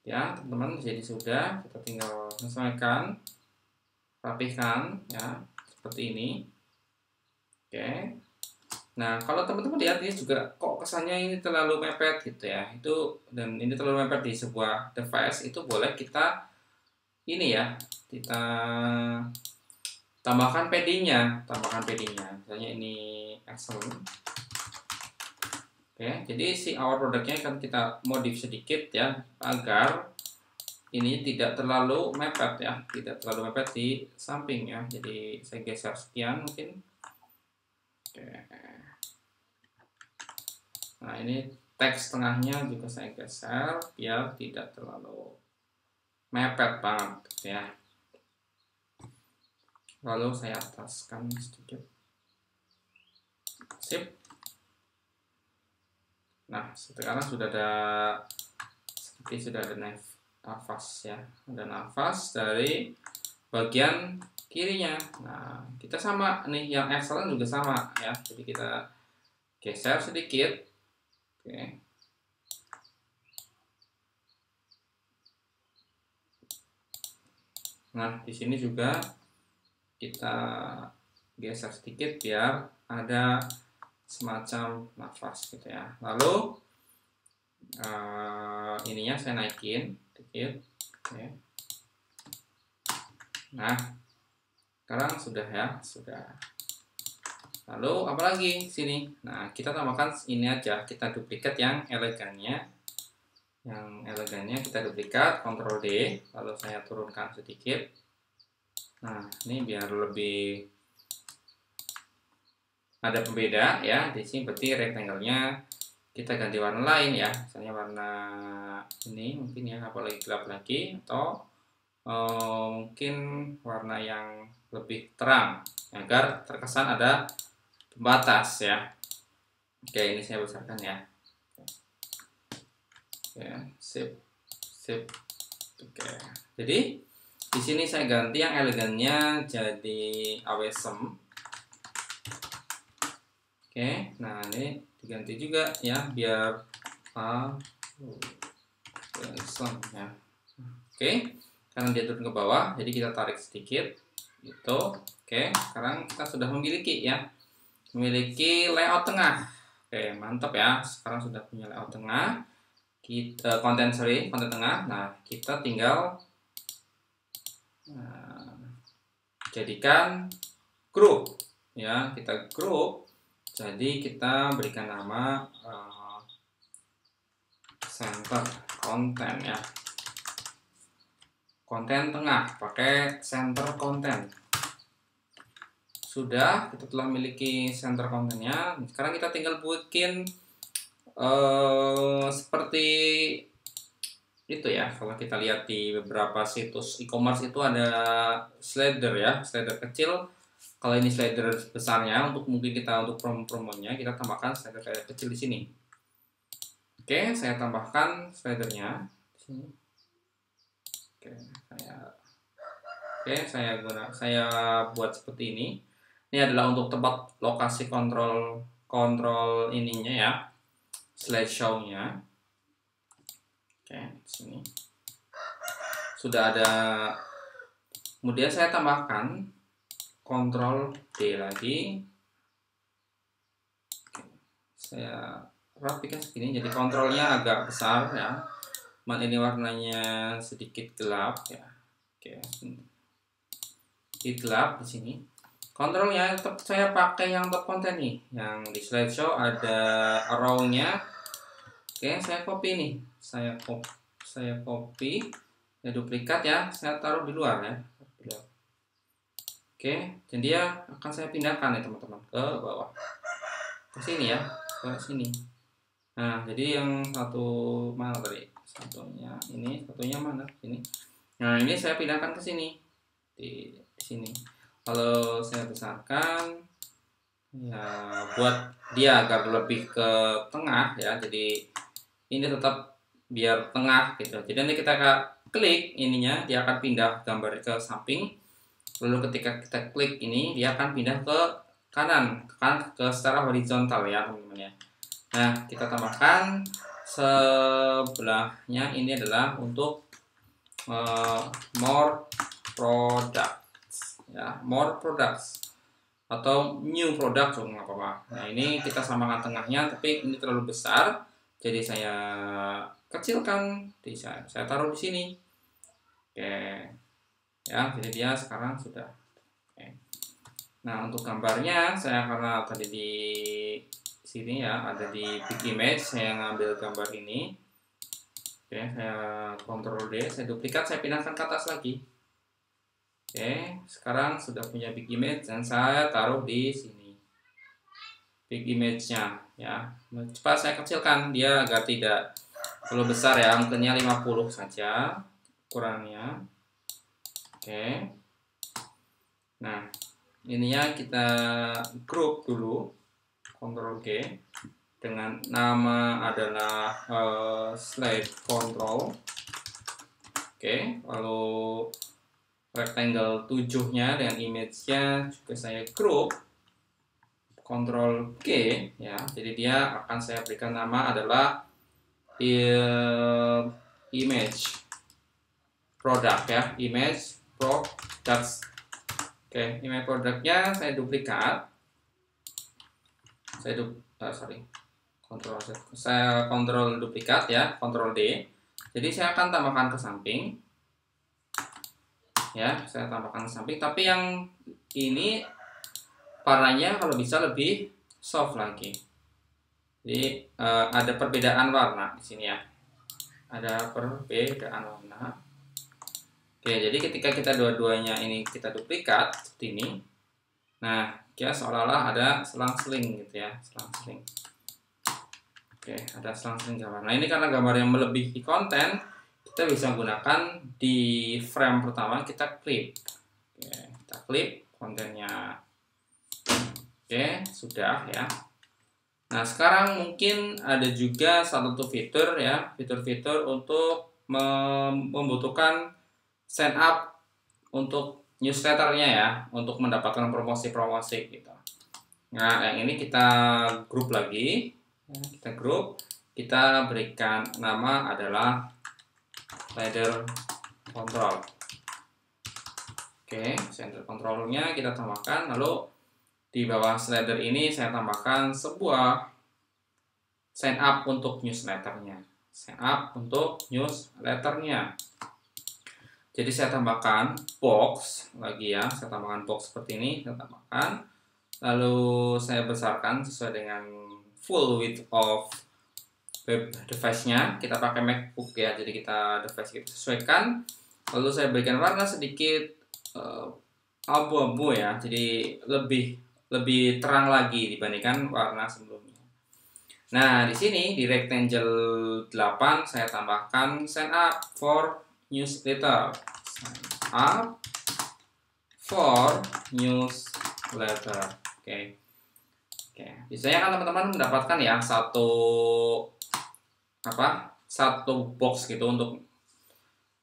ya teman-teman. Jadi sudah, kita tinggal sesuaikan, rapihkan ya seperti ini. Oke. Nah, kalau teman-teman lihat ini juga kok kesannya ini terlalu mepet gitu ya. Dan ini terlalu mepet di sebuah device, itu boleh kita ini ya, kita tambahkan paddingnya. Misalnya ini excellent. Oke, jadi si awal produknya kan kita modif sedikit ya agar ini tidak terlalu mepet ya, tidak terlalu mepet di samping ya. Jadi saya geser sekian mungkin. Oke. Nah, ini teks tengahnya juga saya geser biar tidak terlalu mepet banget ya. Lalu saya ataskan sedikit. Sip. Nah, sekarang sudah ada nafas ya, ada nafas dari bagian kirinya. Nah, kita sama nih, yang excellent juga sama ya. Jadi kita geser sedikit. Oke. Nah, di sini juga kita geser sedikit biar ada semacam nafas gitu ya. Lalu ininya saya naikin sedikit. Oke. Nah, sekarang sudah ya, sudah. Lalu apalagi sini? Nah, kita tambahkan ini aja, kita duplikat yang elegannya. Yang elegannya kita duplikat, Ctrl D, lalu saya turunkan sedikit. Nah, ini biar lebih ada pembeda ya. Di sini berarti rectangle-nya kita ganti warna lain ya, misalnya warna ini mungkin ya, apalagi gelap lagi, atau mungkin warna yang lebih terang agar terkesan ada pembatas ya. Oke, ini saya besarkan ya. Oke, sip. Oke, jadi di sini saya ganti yang elegannya jadi awesome. Oke, nah ini diganti juga ya biar awesome ya. Oke, karena dia turun ke bawah, jadi kita tarik sedikit gitu. Oke, sekarang kita sudah memiliki layout tengah. Oke, mantap ya. Sekarang sudah punya layout tengah. Kita konten tengah. Nah, kita tinggal jadikan grup ya. Kita grup. Jadi kita berikan nama center konten ya. Konten tengah pakai center konten. Sudah, kita telah memiliki center kontennya. Sekarang kita tinggal bikin seperti itu ya. Kalau kita lihat di beberapa situs e-commerce itu ada slider ya, slider kecil. Kalau ini slider besarnya, untuk mungkin kita untuk promonya kita tambahkan slider kecil di sini. Oke, saya tambahkan slidernya di sini. Saya buat seperti ini. Ini adalah untuk tempat lokasi kontrol ininya ya, slideshow-nya. Oke, di sini sudah ada. Kemudian saya tambahkan Ctrl D lagi. Saya rapikan segini, jadi kontrolnya agak besar ya. Ini warnanya sedikit gelap ya. Oke, gelap di sini. Kontrolnya tetap saya pakai yang top konten nih, yang di slideshow ada arrow-nya. Oke, saya copy nih, saya copy, saya duplikat ya, saya taruh di luar ya. Oke, dan dia akan saya pindahkan ya teman-teman ke bawah, ke sini ya, ke sini. Nah, jadi yang satu mana tadi? Satunya ini, satunya mana? Sini. Nah, ini saya pindahkan ke sini, di sini. Kalau saya besarkan, ya buat dia agar lebih ke tengah ya. Jadi ini tetap biar tengah gitu. Jadi nanti kita klik ininya, dia akan pindah gambar ke samping. Lalu ketika kita klik ini, dia akan pindah ke kanan, ke secara horizontal ya teman-teman ya. Nah, kita tambahkan sebelahnya ini adalah untuk more products ya, more products atau new product nggak apa-apa. Nah, ini kita samakan tengahnya, tapi ini terlalu besar, jadi saya kecilkan, saya taruh di sini. Oke ya, jadi dia sekarang sudah. Oke. Nah, untuk gambarnya saya karena tadi di sini ya, ada di big image, saya ngambil gambar ini. Oke, saya Ctrl D, saya duplikat, saya pindahkan ke atas lagi. Oke, sekarang sudah punya big image dan saya taruh di sini. Big image-nya ya. Coba saya kecilkan dia agar tidak terlalu besar ya, mungkinnya 50 saja ukurannya. Oke. Nah, ininya kita grup dulu, Ctrl G, dengan nama adalah slide control. Oke, lalu rectangle 7-nya dengan image-nya juga saya group, Ctrl G ya. Jadi dia akan saya berikan nama adalah image product ya, image products. Oke, image produknya saya duplikat. Saya kontrol duplikat ya, Ctrl D. Jadi saya akan tambahkan ke samping. Ya, saya tambahkan ke samping. Tapi yang ini warnanya kalau bisa lebih soft lagi. Jadi ada perbedaan warna di sini ya. Ada perbedaan warna. Oke, jadi ketika kita dua-duanya ini kita duplikat seperti ini. Nah, ya seolah-olah ada selang-seling gitu ya, selang-seling. Oke, ada selang-seling gambar. Nah, ini karena gambar yang melebihi konten, kita bisa gunakan di frame pertama kita klip. Oke, kita klip kontennya. Oke, sudah ya. Nah, sekarang mungkin ada juga satu fitur ya, fitur-fitur untuk membutuhkan sign up untuk newsletternya ya, untuk mendapatkan promosi-promosi gitu. Nah, yang ini kita grup lagi. Kita grup, kita berikan nama adalah slider control. Oke, slider controlnya kita tambahkan, lalu di bawah slider ini saya tambahkan sebuah sign up untuk newsletternya. Sign up untuk newsletternya. Jadi saya tambahkan box lagi ya, saya tambahkan box seperti ini, saya tambahkan. Lalu saya besarkan sesuai dengan full width of web device-nya. Kita pakai MacBook ya, jadi kita device kita sesuaikan. Lalu saya berikan warna sedikit abu-abu ya, jadi lebih terang lagi dibandingkan warna sebelumnya. Nah, di sini di rectangle 8 saya tambahkan sign up for newsletter. Sign up for newsletter. Oke. Biasanya kan teman-teman mendapatkan ya satu box gitu untuk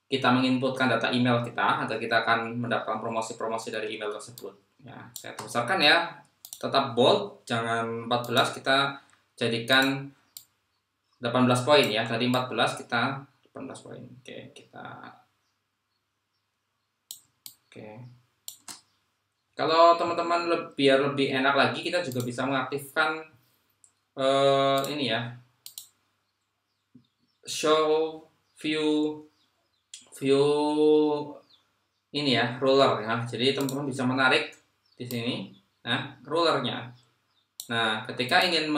kita menginputkan data email kita, atau kita akan mendapatkan promosi-promosi dari email tersebut. Ya, saya besarkan ya, tetap bold, jangan 14, kita jadikan 18 poin ya. Tadi 14, kita 18 poin. Oke. Kalau teman-teman biar lebih enak lagi, kita juga bisa mengaktifkan ini ya, show view ini ya, ruler ya. Jadi teman-teman bisa menarik di sini, nah rulernya. Nah, ketika ingin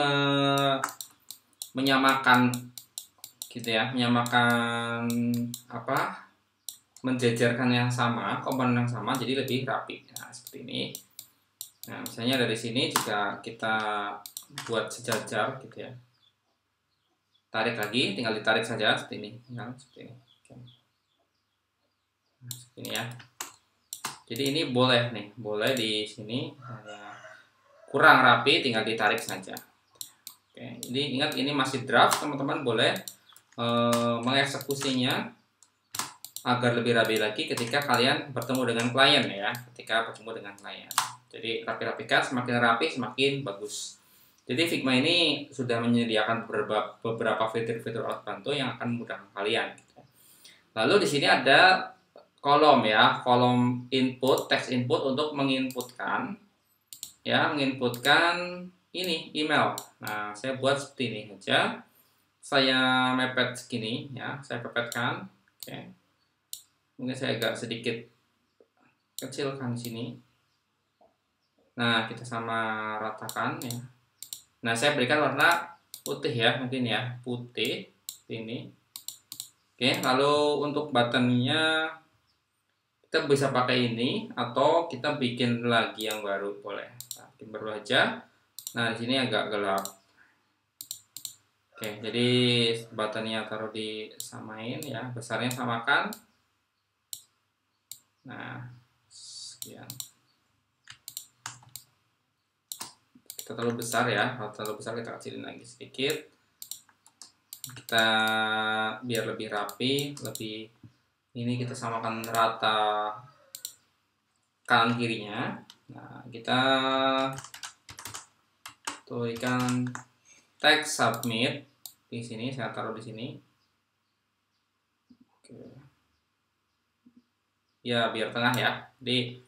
menyamakan gitu ya, menjajarkan yang sama, komponen yang sama, jadi lebih rapi. Nah, seperti ini. Nah, misalnya dari sini juga kita buat sejajar gitu ya. Tarik lagi, tinggal ditarik saja seperti ini. Nah, seperti ini. Nah, seperti ini ya. Jadi ini boleh nih, boleh di sini. Kurang rapi, tinggal ditarik saja. Oke, ini ingat ini masih draft, teman-teman boleh mengeksekusinya agar lebih rapi lagi ketika kalian bertemu dengan klien ya, Jadi rapi-rapikan, semakin rapi semakin bagus. Jadi Figma ini sudah menyediakan beberapa fitur-fitur bantu yang akan memudahkan kalian. Lalu di sini ada kolom ya, kolom input, text input untuk menginputkan ini email. Nah, saya buat seperti ini saja. Saya mepet segini ya, saya pepetkan. Oke. Mungkin saya agak sedikit kecilkan sini. Nah, kita sama ratakan ya. Nah, saya berikan warna putih ya, mungkin ya, putih ini. Oke, lalu untuk buttonnya kita bisa pakai ini atau kita bikin lagi yang baru boleh. Nah, bikin baru aja. Nah, di sini agak gelap. Oke, jadi buttonnya taruh disamain ya, besarnya samakan. Nah, sekian. Kita terlalu besar ya, kalau terlalu besar kita kecilin lagi sedikit. Kita biar lebih rapi, ini kita samakan rata kanan kirinya. Nah, kita tuliskan text submit di sini, saya taruh di sini. Oke. Ya, biar tengah ya. Di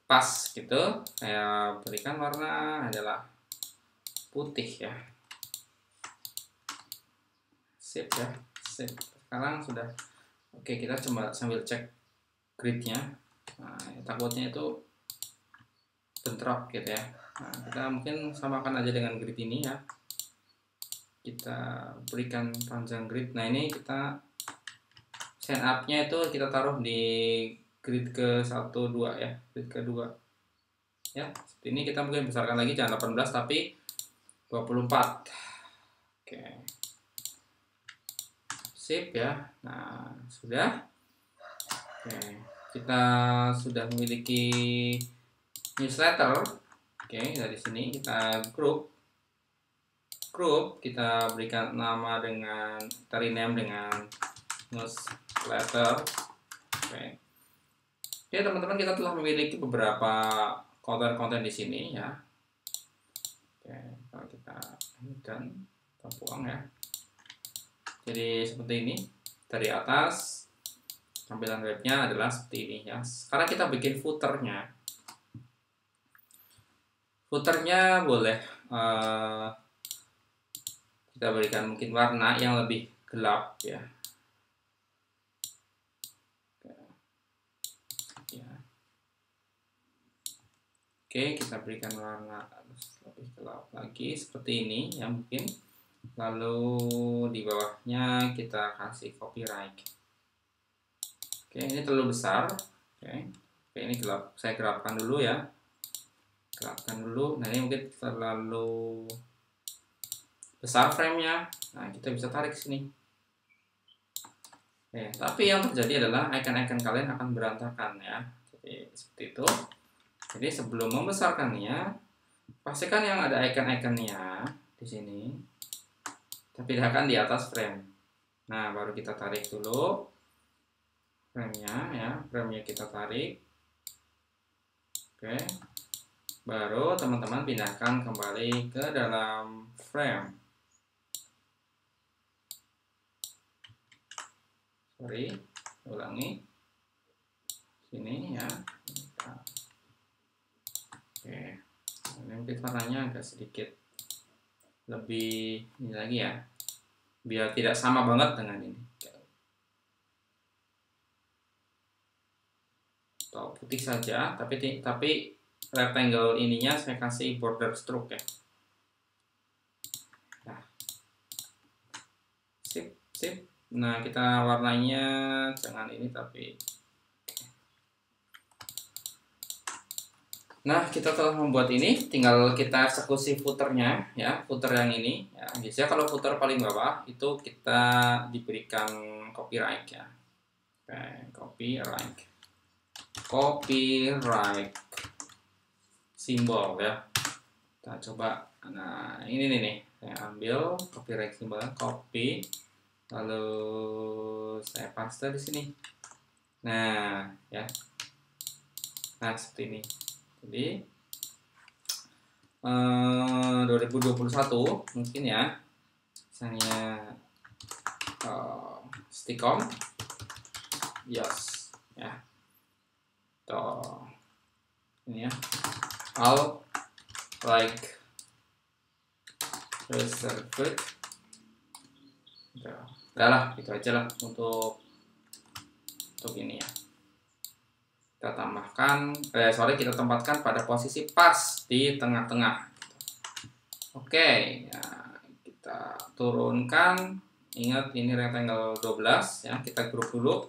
pas gitu, saya berikan warna adalah putih ya. Sip ya, sip. Sekarang sudah. Oke, kita coba sambil cek gridnya. Nah, takutnya itu bentrok gitu ya. Nah, kita mungkin samakan aja dengan grid ini ya. Kita berikan panjang grid. Nah, ini kita set up-nya itu kita taruh di grid ke 1 2 ya, grid kedua. Ya, seperti ini. Kita mungkin besarkan lagi, jangan 18 tapi 24. Oke. Sip ya. Nah, sudah. Oke, kita sudah memiliki newsletter. Oke, dari sini kita grup, kita berikan nama dengan, kita rename dengan newsletter. Oke, teman-teman, kita telah memiliki beberapa konten-konten di sini ya. Oke, kalau kita dan kita buang ya. Jadi seperti ini dari atas. Tampilan webnya adalah seperti ini ya. Sekarang kita bikin footernya. Footernya boleh kita berikan mungkin warna yang lebih gelap ya. Oke, kita berikan warna lebih gelap lagi seperti ini ya mungkin. Lalu di bawahnya kita kasih copyright. Oke, ini terlalu besar. Oke, ini gelap. Saya gelapkan dulu ya. Gelapkan dulu. Nah, ini mungkin terlalu besar frame-nya. Nah, kita bisa tarik sini. Oke, tapi yang terjadi adalah icon-icon kalian akan berantakan ya. Jadi seperti itu. Jadi sebelum membesarkannya, pastikan yang ada icon-iconnya di sini. Kita pindahkan di atas frame. Nah, baru kita tarik dulu frame-nya ya. Frame-nya kita tarik. Oke. Baru teman-teman pindahkan kembali ke dalam frame. Sorry, ulangi. Sini ya. Oke. Ini mungkin warnanya agak sedikit lebih ini lagi ya. Biar tidak sama banget dengan ini. Atau putih saja, tapi rectangle ininya saya kasih border stroke ya. Nah, sip. Nah, kita warnanya jangan ini tapi. Nah, kita telah membuat ini, tinggal kita eksekusi footernya ya, footer yang ini. Ya, biasanya kalau footer paling bawah itu kita diberikan copyright ya. Oke, copyright simbol ya. Kita coba. Nah, ini nih, saya ambil copyright simbolnya, copy, lalu saya paste di sini. Nah, ya. Nah, seperti ini. Jadi 2021 mungkin ya, misalnya Stickom, yes, ya. Tuh, ini ya. I'll like reserved. Udah lah, gitu aja lah untuk ini ya. Kita tambahkan, kita tempatkan pada posisi pas di tengah-tengah. Oke, ya, kita turunkan. Ingat ini rectangle 12 ya, kita grup dulu.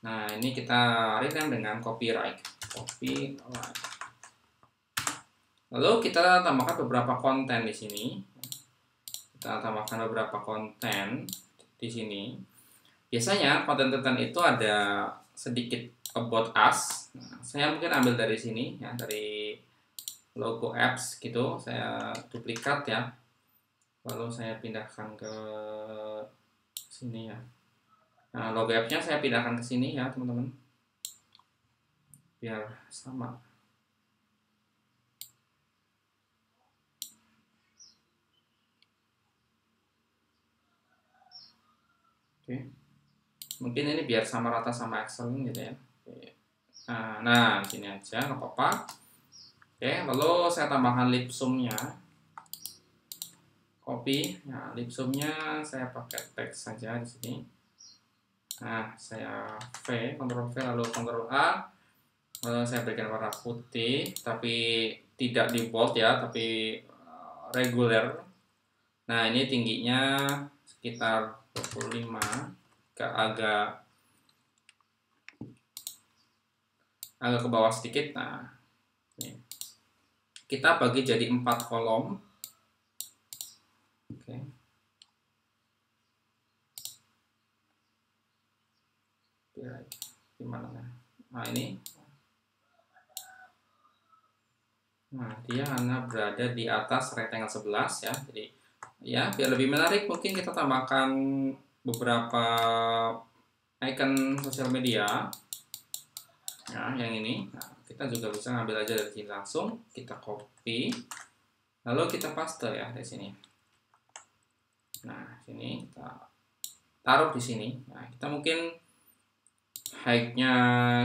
Nah, ini kita rename dengan copyright. Lalu kita tambahkan beberapa konten di sini. Kita tambahkan beberapa konten di sini. Biasanya konten-konten itu ada sedikit about us. Nah, saya mungkin ambil dari sini ya, dari logo apps gitu, saya duplikat ya. Lalu saya pindahkan ke sini ya. Nah, logo appsnya saya pindahkan ke sini ya, teman-teman. biar sama. Oke, mungkin ini biar sama rata sama Excel gitu ya. Oke. Nah sini aja nggak apa-apa. Oke, lalu saya tambahkan lipsumnya, copy. Nah lipsumnya saya pakai teks saja di sini. Nah saya Ctrl V lalu Ctrl A, lalu saya berikan warna putih, tapi tidak di bold ya, tapi reguler. Nah ini tingginya sekitar 25, agak ke bawah sedikit. Nah ini. Kita bagi jadi 4 kolom. Oke. Gimana? Nah ini. Nah dia hanya berada di atas rectangle 11 ya. Jadi ya biar lebih menarik mungkin kita tambahkan beberapa icon sosial media. Nah yang ini. Nah, kita juga bisa ngambil aja dari sini langsung. Kita copy. Lalu kita paste ya di sini. Nah sini kita taruh di sini. Nah kita mungkin height-nya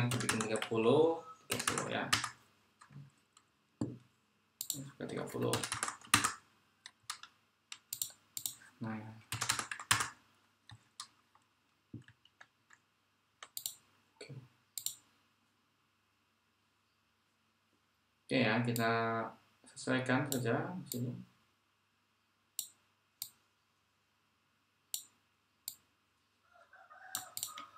kita bikin 30 ya. 30. Nah. Oke ya, kita sesuaikan saja di sini.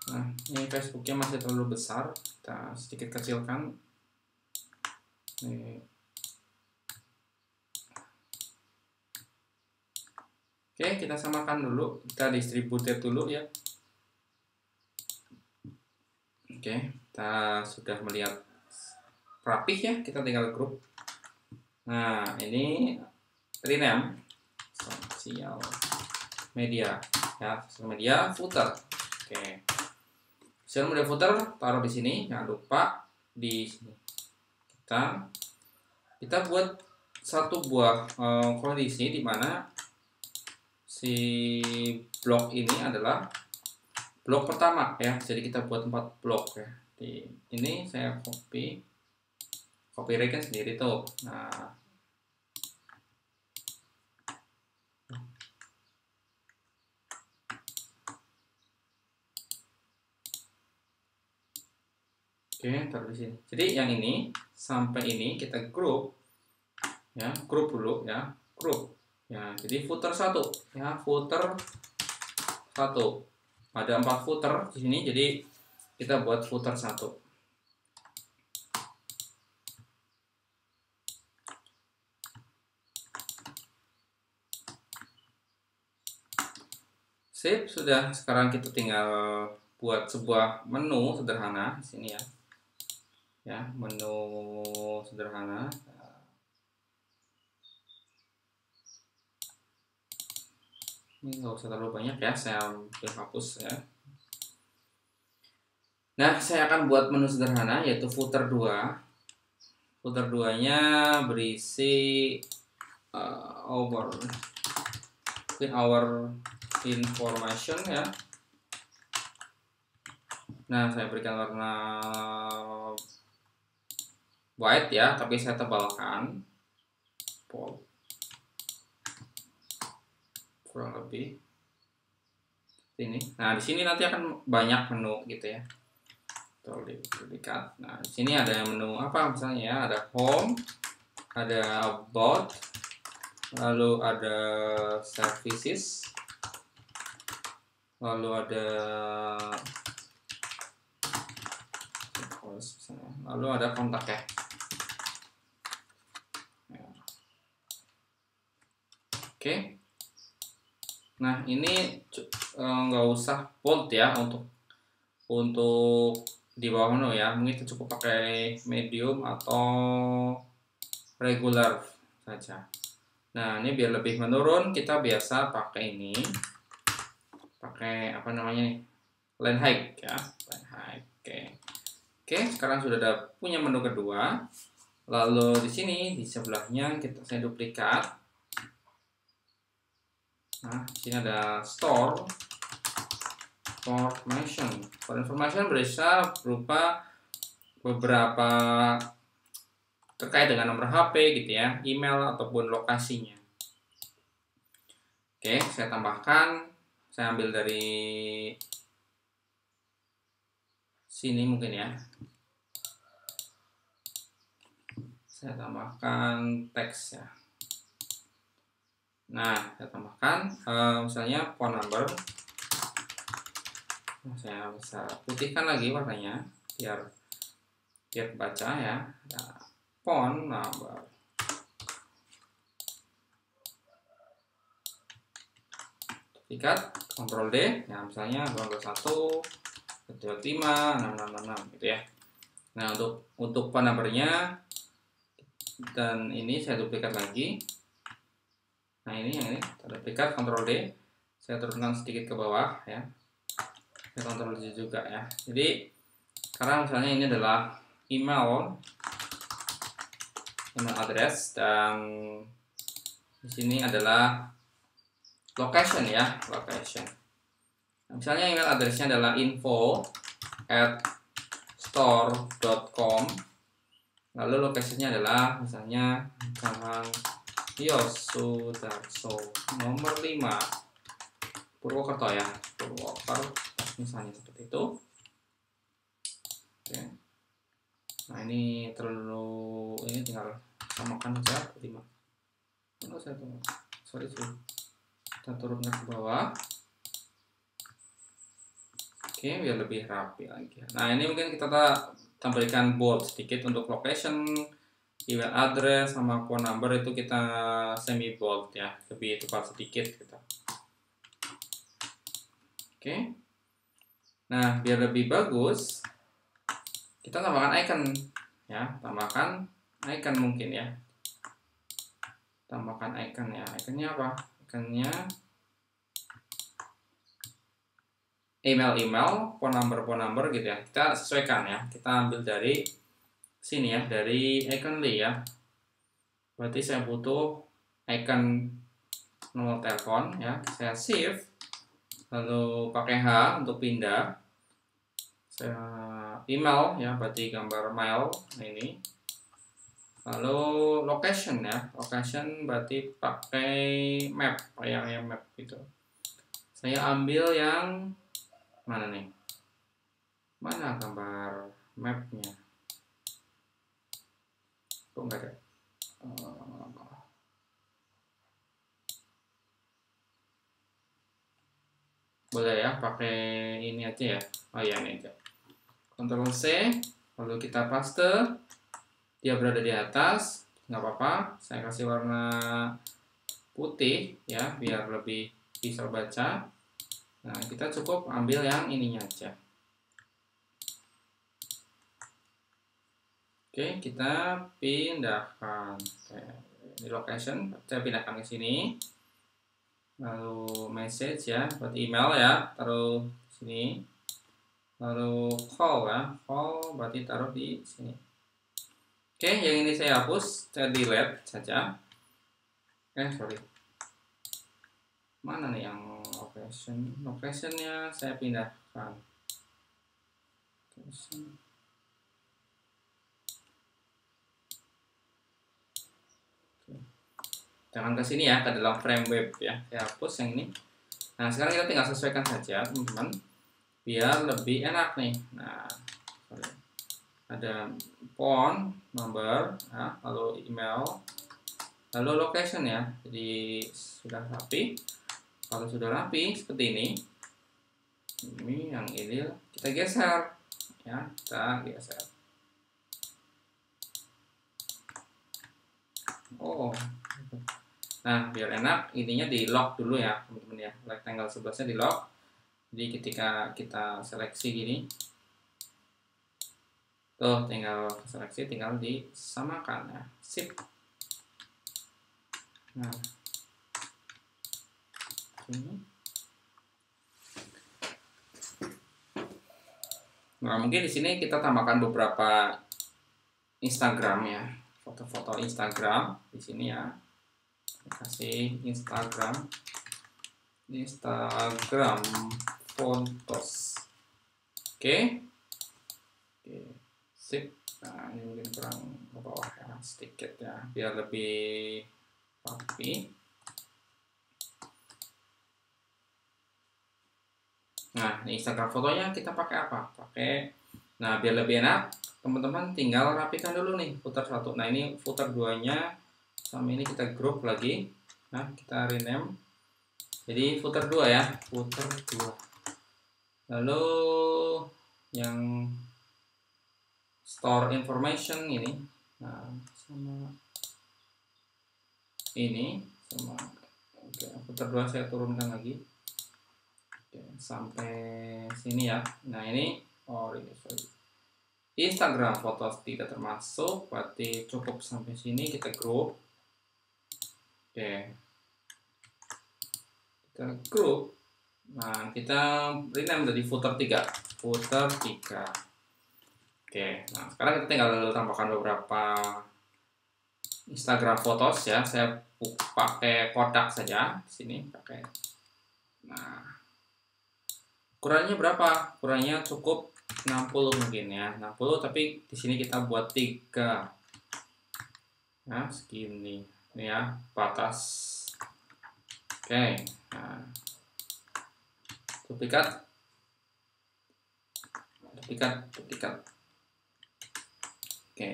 Nah, ini Facebooknya masih terlalu besar, kita sedikit kecilkan. Nih. Oke, kita samakan dulu, kita distributed dulu ya. Oke, kita sudah melihat rapih ya, kita tinggal grup. Nah, ini rename sosial media ya, sosial media footer. Oke. Sosial media footer taruh di sini, jangan lupa di sini. Kita buat satu buah kondisi di mana si blok ini adalah blok pertama ya. Jadi kita buat 4 blok ya. Di ini saya copyright kan sendiri tuh. Nah, oke, taruh di sini. Jadi yang ini sampai ini kita grup ya, grup dulu ya, grup. Ya, jadi footer 1 ya, footer 1. Ada 4 footer di sini, jadi kita buat footer 1. Sip, sudah. Sekarang kita tinggal buat sebuah menu sederhana di sini ya. Ya, menu sederhana. Ini nggak usah terlalu banyak ya, saya ambil hapus ya. Nah, saya akan buat menu sederhana yaitu footer 2. Footer 2-nya berisi our information ya. Nah, saya berikan warna white ya, tapi saya tebalkan bold kurang lebih ini. Nah, di sini nanti akan banyak menu gitu ya. Dekat. Nah, di sini ada menu apa misalnya ya, ada home, ada about, lalu ada services, lalu ada kontak ya. Oke. Nah, ini nggak usah bold ya untuk di bawah menu ya. Mungkin kita cukup pakai medium atau regular saja. Nah, ini biar lebih menurun kita biasa pakai ini. Pakai apa namanya nih? Line height ya, line height. Oke. Oke, sekarang sudah ada punya menu kedua. Lalu di sini di sebelahnya saya duplikat. Nah, di sini ada store information. For information bisa berupa beberapa terkait dengan nomor HP gitu ya, email ataupun lokasinya. Oke, saya tambahkan, saya ambil dari sini mungkin ya. Saya tambahkan teks ya. Nah, saya tambahkan misalnya phone number. Nah, saya bisa putihkan lagi warnanya biar baca ya. Nah, phone number. Ikat, Ctrl D, ya misalnya 021 225 6666 gitu ya. Nah, untuk phone numbernya dan ini saya duplikat lagi. Nah, ini yang ini saya duplikat, Ctrl D, saya turunkan sedikit ke bawah ya. Saya Ctrl D juga ya. Jadi sekarang misalnya ini adalah email address dan di sini adalah location ya, location. Nah, misalnya email addressnya adalah info@store.com. Lalu lokasinya adalah misalnya Jalan Yosudarso nomor 5 Purwokerto ya, Purwokerto misalnya seperti itu. Oke. Nah, ini tinggal samakan saja 5. Oh, saya tunggu. Sorry. Kita turunkan ke bawah. Oke, biar lebih rapi lagi. Nah, ini mungkin kita tambahkan bold sedikit untuk location, email address, sama phone number itu kita semi bold ya, lebih tebal sedikit gitu. Oke. Nah, biar lebih bagus, kita tambahkan icon ya, tambahkan icon mungkin ya. Tambahkan icon ya. Iconnya apa? Iconnya email, phone number gitu ya. Kita sesuaikan ya. Kita ambil dari sini ya, dari Iconly ya. Berarti saya butuh icon nomor telepon ya. Saya save, lalu pakai H untuk pindah. Saya email ya, berarti gambar mail. Nah, ini. Lalu location ya. Location berarti pakai map, kayak map gitu. Saya ambil yang mana nih? Mana gambar mapnya? Kok nggak ada? Boleh ya, pakai ini aja ya. Oh ya, ini aja. Ctrl C, lalu kita paste. Dia berada di atas, nggak apa-apa. Saya kasih warna putih ya, biar lebih bisa baca. Nah, kita cukup ambil yang ininya aja. Oke, kita pindahkan di location, saya pindahkan ke sini. Lalu message ya, buat email ya, taruh sini. Lalu call ya, call berarti taruh di sini. Oke, yang ini saya hapus, saya delete saja. Sorry. Mana nih yang location? Locationnya saya pindahkan. Location. Jangan ke sini ya, ke dalam frame web ya. Saya hapus yang ini. Nah, sekarang kita tinggal sesuaikan saja, teman-teman, biar lebih enak nih. Nah, ada phone number, ya, lalu email, lalu location ya. Jadi sudah rapi. Kalau sudah rapi seperti ini yang ini kita geser, ya, kita geser. Oh. Nah, biar enak, ininya di lock dulu ya, teman-teman ya. Rectangle sebelahnya di lock. Jadi ketika kita seleksi gini, tuh tinggal seleksi, tinggal disamakan ya. Sip. Nah, ini. Nah, mungkin di sini kita tambahkan beberapa Instagram ya, foto-foto Instagram di sini ya. Kasih Instagram fotos. Oke. Oke, sip. Nah, ini mungkin kurang ke bawah ya, sedikit ya, biar lebih rapi. Nah, ini Instagram fotonya kita pakai apa? Nah, biar lebih enak, teman-teman tinggal rapikan dulu nih footer 1. Nah, ini footer 2-nya sama ini kita group lagi. Nah, kita rename. Jadi footer 2 ya, footer 2. Lalu yang store information ini, nah sama ini sama. Oke, footer 2 saya turunkan lagi. Oke, sampai sini ya. Nah, ini sorry. Instagram fotos tidak termasuk, berarti cukup sampai sini, kita group. Oke, kita group. Nah, kita rename dari footer 3. Footer 3. Oke, nah sekarang kita tinggal tambahkan beberapa Instagram fotos ya. Saya pakai kotak saja di sini pakai. Nah, ukurannya berapa? Ukurannya cukup 60 mungkin ya. 60, tapi di sini kita buat 3. Nah, segini. Ini ya, batas. Oke. Nah, duplikat. Oke.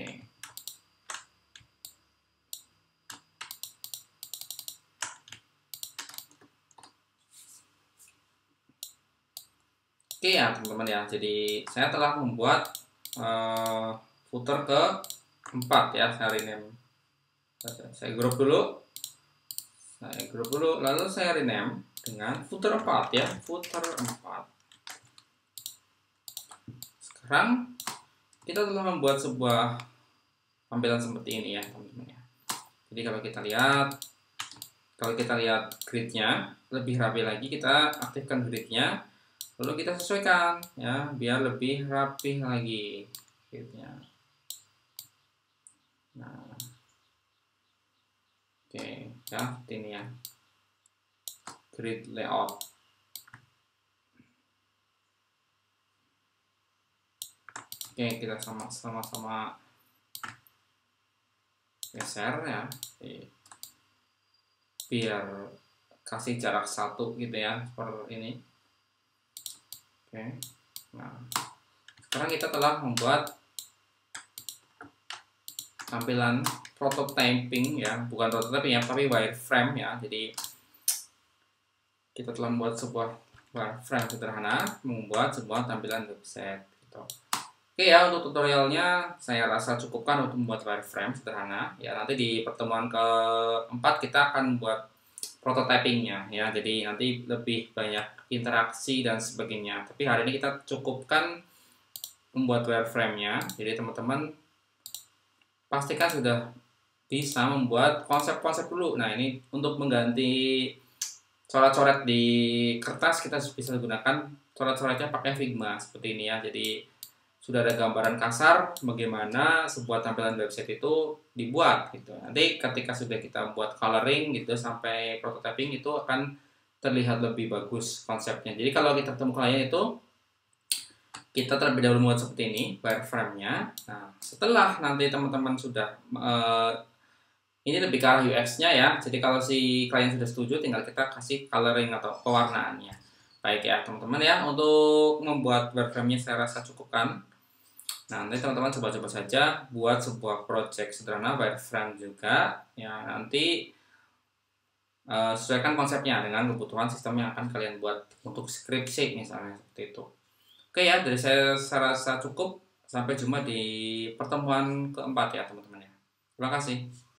Oke ya teman-teman ya, jadi saya telah membuat footer ke-4 ya. Saya group dulu, lalu saya rename dengan footer 4 ya, footer 4. Sekarang kita telah membuat sebuah tampilan seperti ini ya teman-teman ya. Jadi kalau kita lihat gridnya lebih rapi lagi, kita aktifkan gridnya, lalu kita sesuaikan ya biar lebih rapi lagi gridnya. Nah, oke ya, seperti ini ya grid layout. Oke, kita sama-sama geser ya, biar kasih jarak 1 gitu ya, seperti ini. Oke, nah sekarang kita telah membuat tampilan prototyping ya, bukan prototyping ya, tapi wireframe ya. Jadi kita telah membuat sebuah wireframe sederhana, membuat sebuah tampilan website gitu. Oke ya, untuk tutorialnya saya rasa cukupkan untuk membuat wireframe sederhana ya. Nanti di pertemuan ke-4 kita akan buat prototypingnya ya, jadi nanti lebih banyak interaksi dan sebagainya. Tapi hari ini kita cukupkan membuat wireframe-nya. Jadi teman-teman pastikan sudah bisa membuat konsep-konsep dulu. Nah, ini untuk mengganti coret-coret di kertas, kita bisa gunakan coret-coretnya pakai Figma seperti ini ya. Jadi sudah ada gambaran kasar bagaimana sebuah tampilan website itu dibuat gitu. Nanti ketika sudah kita buat coloring gitu sampai prototyping, itu akan terlihat lebih bagus konsepnya. Jadi kalau kita ketemu klien itu, kita terlebih dahulu membuat seperti ini wireframe-nya. Nah, setelah nanti teman-teman sudah ini lebih ke arah UX-nya ya. Jadi kalau si klien sudah setuju, tinggal kita kasih coloring atau pewarnaannya. Baik ya teman-teman ya, untuk membuat wireframe-nya saya rasa cukupkan. Nah, nanti teman-teman coba-coba saja buat sebuah project sederhana wireframe juga ya. Nanti sesuaikan konsepnya dengan kebutuhan sistem yang akan kalian buat untuk skripsi misalnya, seperti itu. Oke ya, dari saya rasa cukup. Sampai jumpa di pertemuan ke-4 ya teman-teman ya. Terima kasih.